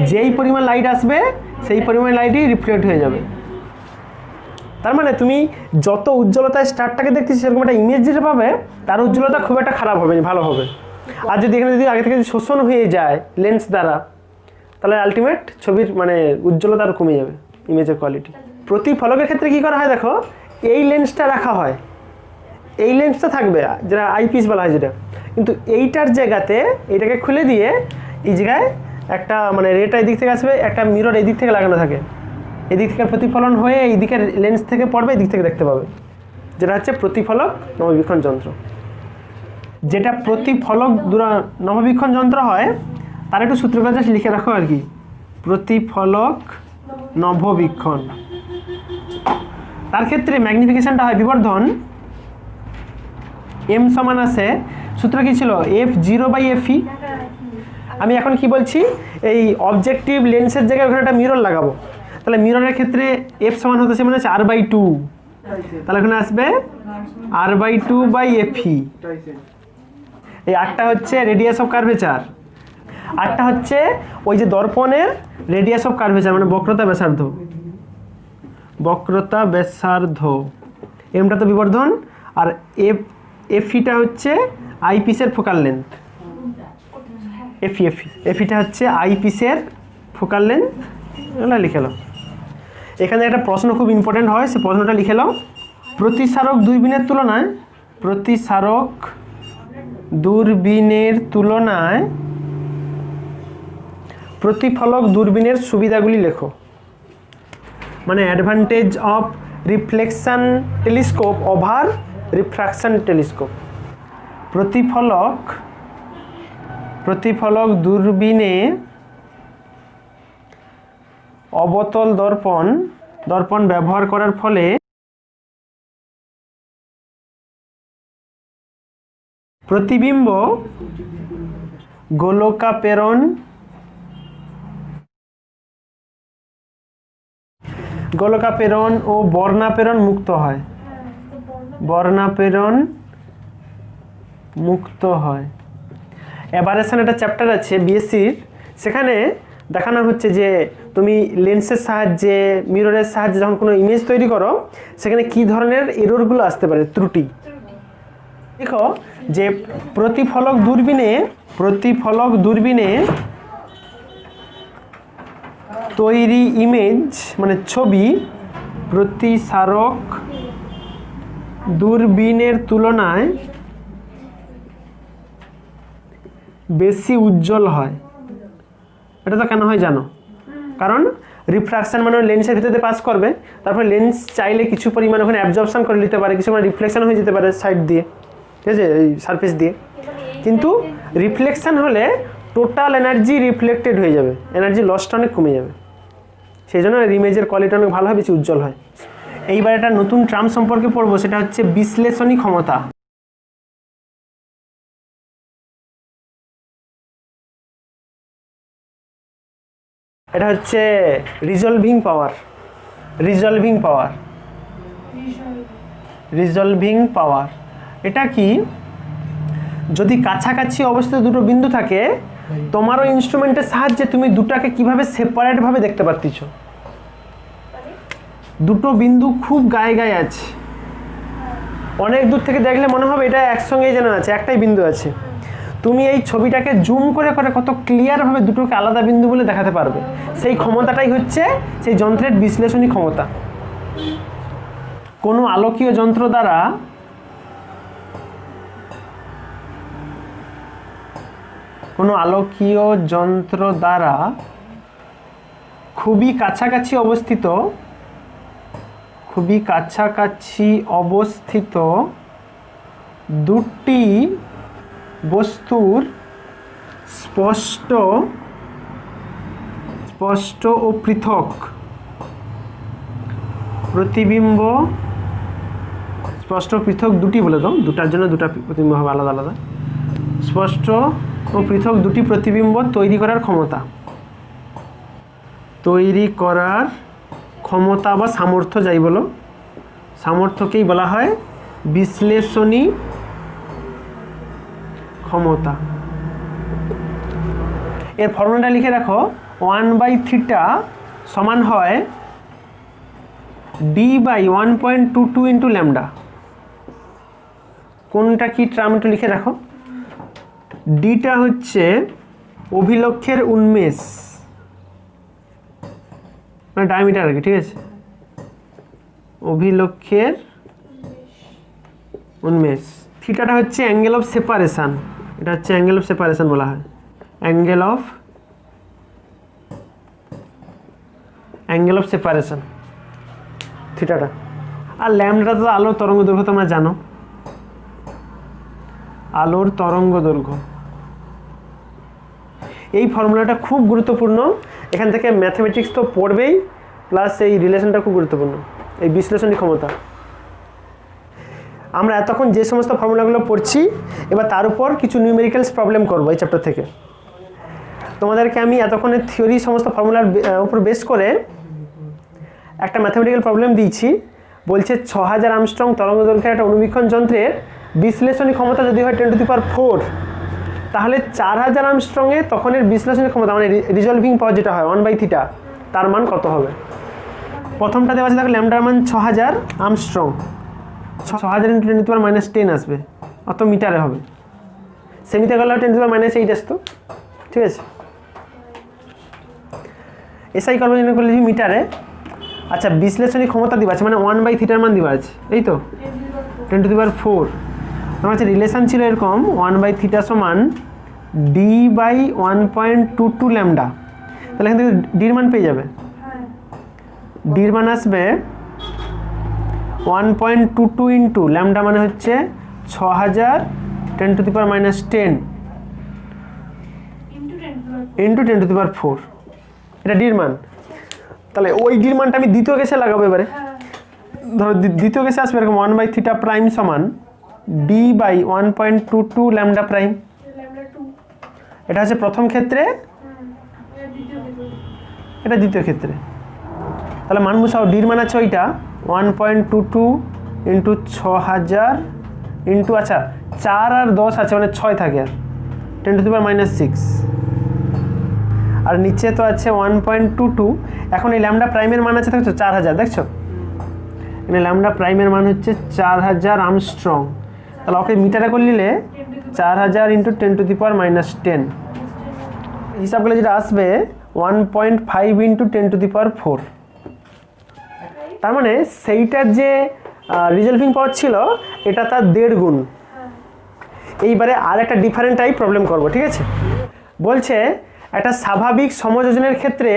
যেই পরিমাণ লাইট আসবে সেই পরিমাণ লাইটই রিফ্লেক্ট হয়ে যাবে। তার মানে তুমি যত উজ্জ্বলতায় স্টারটাকে দেখতেছি, সেরকম একটা ইমেজ যেটা পাবে, তার উজ্জ্বলতা খুব একটা খারাপ হবে না, ভালো হবে। আর যদি এখানে যদি আগে থেকে যদি শোষণ হয়ে যায় লেন্স দ্বারা, তাহলে আলটিমেট ছবির মানে উজ্জ্বলতা আরও কমে যাবে, ইমেজের কোয়ালিটি। প্রতিফলকের ক্ষেত্রে কী করা হয় দেখো, এই লেন্সটা রাখা হয়, এই লেন্সটা থাকবে যেটা আইপিস বলা হয় যেটা, কিন্তু এইটার জায়গাতে এটাকে খুলে দিয়ে এই জায়গায় একটা মানে রেটা এদিক থেকে আসবে, একটা মিরর এই দিক থেকে লাগানো থাকে, এদিক থেকে প্রতিফলন হয়ে এই দিকের লেন্স থেকে পড়বে, এই দিক থেকে দেখতে পাবে, যেটা হচ্ছে প্রতিফলক নববীক্ষণ যন্ত্র। যেটা প্রতিফলক নববীক্ষণ যন্ত্র হয়, তার একটু সূত্রটা জাস্ট লিখে রাখো আর কি, প্রতিফলক নববীক্ষণ। তার ক্ষেত্রে ম্যাগনিফিকেশনটা হয় বিবর্ধন, এম সমান আছে, সূত্র কি ছিল, f0/fe। আমি এখন কি বলছি, এই অবজেক্টিভ লেন্সের জায়গায় ওখানে একটা মিরর লাগাবো, তাহলে মিররের ক্ষেত্রে f সমান হতেছে মানে হচ্ছে r/2, তাহলে এখানে আসবে r/2/fe। এই আরটা হচ্ছে রেডিয়াস অফ কার্ভেচার, আরটা হচ্ছে ওই যে দর্পণের রেডিয়াস অফ কার্ভেচার মানে বক্রতা ব্যাসার্ধ, বক্রতা ব্যাসার্ধ, এমটা তো বিবর্ধন, আর এফিটা হচ্ছে আইপিসের ফোকাল লেন্থ, এফিটা হচ্ছে আইপিসের ফোকাল লেন্থ। এগুলো লিখে নাও। এখানে একটা প্রশ্ন খুব ইম্পর্টেন্ট হয়, সে প্রশ্নটা লিখে নাও। প্রতিসারক দূরবীনের তুলনায়, প্রতিসারক দূরবীনের তুলনায় প্রতিফলক দূরবীনের সুবিধাগুলি লেখো, মানে advantage of reflection telescope over refraction telescope. প্রতিফলক দূরবীনে অবতল দর্পণ ব্যবহার করার ফলে প্রতিবিম্ব গোলকাপেরণ ও বর্ণাপেরণ মুক্ত হয়, অ্যাবারেশন একটা চ্যাপ্টার আছে বিএসসির, সেখানে দেখানো হচ্ছে যে তুমি লেন্সের সাহায্যে, মিররের সাহায্যে যখন কোনো ইমেজ তৈরি করো, সেখানে কি ধরনের এররগুলো আসতে পারে, ত্রুটি। দেখো যে প্রতিফলক দূরবীনে তৈরি ইমেজ মানে ছবি প্রতিসারক দূরবীনের তুলনায় বেশি উজ্জ্বল হয়। এটা তো কেন হয় জানো, কারণ রিফ্রাকশন মানে লেন্সের ভিতরে পাস করবে, তারপরে লেন্স চাইলে কিছু পরিমাণ ওখানে অ্যাবজর্পশন করে নিতে পারে, কিছু মানে রিফ্লেকশন হয়ে যেতে পারে সাইড দিয়ে, ঠিক আছে, এই সারফেস দিয়ে। কিন্তু রিফ্লেকশন হলে টোটাল এনার্জি রিফ্লেক্টেড হয়ে যাবে, এনার্জি লসটা অনেক কমে যাবে, সেই জন্য ইমেজের কোয়ালিটি অনেক ভালো হয়, বেশি উজ্জ্বল হয়। এইবার একটা নতুন টার্ম সম্পর্কে পড়বো, সেটা হচ্ছে বিশ্লেষণী ক্ষমতা। এটা হচ্ছে রিজলভিং পাওয়ার। এটা কি, যদি কাছাকাছি অবস্থিত দুটো বিন্দু থাকে, তোমারও ইনস্ট্রুমেন্টের সাহায্যে তুমি দুটাকে কিভাবে সেপারেট ভাবে দেখতে পারতিছ। দুটো বিন্দু খুব গায়ে গায়ে আছে, অনেক দূর থেকে দেখলে মনে হবে এটা একসঙ্গেই যেন আছে, একটাই বিন্দু আছে। তুমি এই ছবিটাকে জুম করে করে কত ক্লিয়ারভাবে দুটোকে আলাদা বিন্দু বলে দেখাতে পারবে। সেই ক্ষমতাটাই হচ্ছে সেই যন্ত্রের বিশ্লেষণী ক্ষমতা। কোনো আলোকীয় যন্ত্র দ্বারা খুবই কাছাকাছি অবস্থিত দুটি বস্তুর স্পষ্ট ও পৃথক প্রতিবিম্ব, স্পষ্ট পৃথক দুটি বলে দাও, দুটার জন্য দুটা প্রতিবিম্ব হবে আলাদা আলাদা, স্পষ্ট ও পৃথক দুটি প্রতিবিম্ব তৈরি করার ক্ষমতা বা সামর্থ্য, যাই বলো, সামর্থ্যকেই বলা হয় বিশ্লেষণী ক্ষমতা। এর ফর্মুলাটা লিখে রাখো, 1/θ সমান হয় d/1.22 ইন্টু ল্যামডা। কোনটা কি টার্ম একটু লিখে রাখো। ডিটা হচ্ছে অভিলক্ষের উন্মেষ, মানে ডায়ামিটার আর কি, ঠিক আছে, অভিলক্ষের উন্মেষ। থিটাটা হচ্ছে অ্যাঙ্গেল অফ সেপারেশন, এটা হচ্ছে অ্যাঙ্গেল অফ সেপারেশন বলা হয়, অ্যাঙ্গেল অফ সেপারেশন থিটাটা। আর ল্যামডাটা তো আলোর তরঙ্গ দৈর্ঘ্য, তোমরা জানো, আলোর তরঙ্গ দৈর্ঘ্য। এই ফর্মুলাটা খুব গুরুত্বপূর্ণ, এখান থেকে ম্যাথমেটিক্স তো পড়বেই, প্লাস এই রিলেশনটা খুব গুরুত্বপূর্ণ, এই বিশ্লেষণী ক্ষমতা। আমরা এতক্ষণ যে সমস্ত ফর্মুলাগুলো পড়ছি, এবার তার উপর কিছু নিউমেরিক্যালস প্রবলেম করবো এই চ্যাপ্টার থেকে। তোমাদেরকে আমি এতক্ষণের থিওরি সমস্ত ফর্মুলার উপর বেস করে একটা ম্যাথমেটিক্যাল প্রবলেম দিয়েছি। বলছে 6000 আর্মস্ট্রং তরঙ্গ দৈর্ঘ্যের একটা অনুবীক্ষণ যন্ত্রের বিশ্লেষণী ক্ষমতা যদি হয় 10⁴, তাহলে 4000 আর্মস্ট্রংয়ে তখনের বিশ্লেষণী ক্ষমতা, মানে রিজলভিং পাওয়ার যেটা হয় 1/θ, তার মান কত হবে। প্রথমটা দেওয়া আছে, দেখো ল্যামডার মান 6000 আর্মস্ট্রং, 6000 × 10⁻10 আসবে, অত মিটারে হবে। সেমিতে গেলে 10⁻8 আসতো, ঠিক আছে। এসআই কর্মজন্য করলে মিটারে। আচ্ছা, বিশ্লেষণী ক্ষমতা দিবা আছে, মানে 1/θ মান দিবা আছে, এই তো 10⁴। আমার কাছে রিলেশন ছিল এরকম, 1/θ সমান d/1.22 ল্যামডা। তাহলে এখান থেকে ডির মান পেয়ে যাবে, ডির মান আসবে 1.22 ইন্টু ল্যামডা, মানে হচ্ছে 6000 10⁻10 ইন্টু 10⁴, এটা ডির মান। তাহলে ওই ডির মানটা আমি দ্বিতীয় কেসে লাগাবো এবারে। ধরো দ্বিতীয় কেসে আসবে এরকম 1/θ প্রাইম সমান d/1.22 ল্যামডা প্রাইম। এটা হচ্ছে প্রথম ক্ষেত্রে, এটা দ্বিতীয় ক্ষেত্রে। তাহলে মান বসাও, ডির মান আছে ওইটা 1.22 ইন্টু 6000 ইন্টু, আচ্ছা 4 আর 10 আছে, মানে 6 থাকে, আর 10⁻6, আর নিচে তো আছে 1.22। এখন এই ল্যামডা প্রাইমের মান আছে দেখছো 4000, দেখছো এখানে ল্যামডা প্রাইমের মান হচ্ছে 4000 আর্মস্ট্রং। তাহলে ওকে মিটারে করে নিলে 4000 ইন্টু 10⁻10 হিসাব করলে যেটা আসবে 1.5 ইন্টু 10⁴। তার মানে সেইটার যে রিজলভিং পাওয়ার ছিল, এটা তার 1.5 গুণ। এইবারে আর একটা ডিফারেন্ট টাইপ প্রবলেম করব, ঠিক আছে। বলছে একটা স্বাভাবিক সমযোজনের ক্ষেত্রে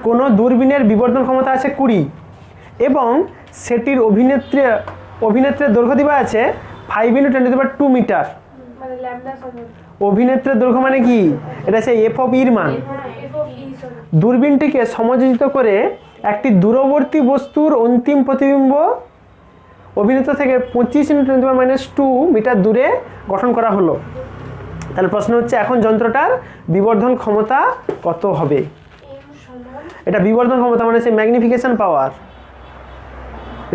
কোনো দূরবীনের বিবর্ধন ক্ষমতা আছে 20 এবং সেটির অভিনেত্রের দৈর্ঘ্য দেওয়া আছে 5 ইন্টু 10⁻2 মিটার। অভিনেত্রের দৈর্ঘ্য মানে কি, এটা হচ্ছে এফ অফ ইর মান। দূরবীনটিকে সমযোজিত করে একটি দূরবর্তী বস্তুর অন্তিম প্রতিবিম্ব অভিনেত্র থেকে 25 ইন্টু 10⁻2 মিটার দূরে গঠন করা হলো। তাহলে প্রশ্ন হচ্ছে, এখন যন্ত্রটার বিবর্ধন ক্ষমতা কত হবে। এটা বিবর্ধন ক্ষমতা মানে হচ্ছে ম্যাগনিফিকেশন পাওয়ার,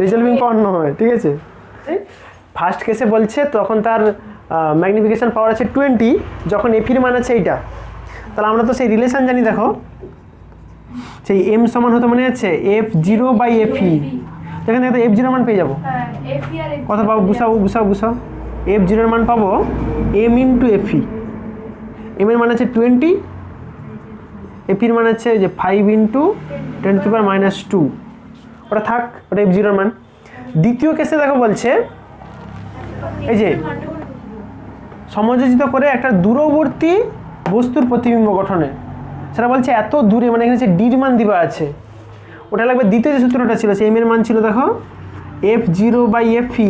রিজলভিং পাওয়ার নয়, ঠিক আছে। ফার্স্ট কেসে বলছে তখন তার ম্যাগনিফিকেশন পাওয়ার আছে 20, যখন এফির মান আছে এইটা। তাহলে আমরা তো সেই রিলেশন জানি, দেখো সেই এম সমান হতো মনে আছে F0/FE, এখানে দেখো F0 মান পেয়ে যাবো। কত পাবো? বুঝাও F0 এর মান পাবো M ইন্টু FE। এম এর মান আছে 20, এফির মান আছে যে 5 ইন্টু 10⁻², ওটা থাক, ওটা F0 এর মান। দ্বিতীয় কেসে দেখো বলছে এই যে সমযোজিত করে একটা দূরবর্তী বস্তুর প্রতিবিম্ব গঠনে, সেটা বলছে এত দূরে, মানে এখানে ডির মান দিবা আছে, ওটা লাগবে। দ্বিতীয় যে সূত্রটা ছিল সেই এম এর মান ছিল দেখো F0/FE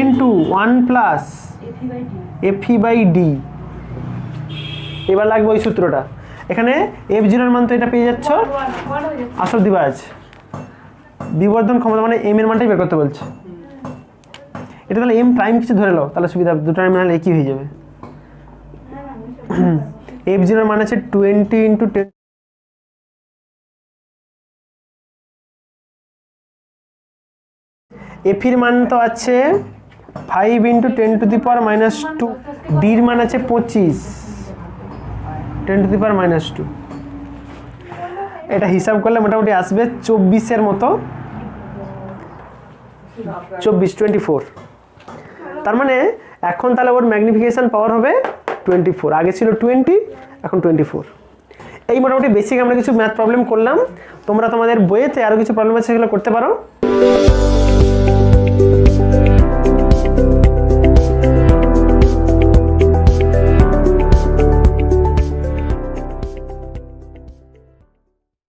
ইন্টু 1 প্লাস FE/D। এবার লাগবে ওই সূত্রটা, এখানে F0 এর মান তো এটা পেয়ে যাচ্ছ, আসল দিবা আছে বিবর্ধন ক্ষমতা, মানে এম এর মানটাই বের করতে বলছে। এটা তাহলে এম প্রাইম কিছু ধরে নাও, তাহলে সুবিধা, দুটো টার্মিনাল একই হয়ে যাবে। F0 এর মান আছে 20 ইন্টু 10, এফির মান তো আছে 5 ইন্টু 10⁻², ডির মান আছে 25 10⁻²। এটা হিসাব করলে মোটামুটি আসবে 24-এর মতো, 24। তার মানে এখন তাহলে ওর ম্যাগনিফিকেশন পাওয়ার হবে 24, আগে ছিল 20, এখন 24। এই মোটামুটি বেসিক আমরা কিছু ম্যাথ প্রবলেম করলাম। তোমরা তোমাদের বইয়েতে আরও কিছু প্রবলেম আছে সেগুলো করতে পারো।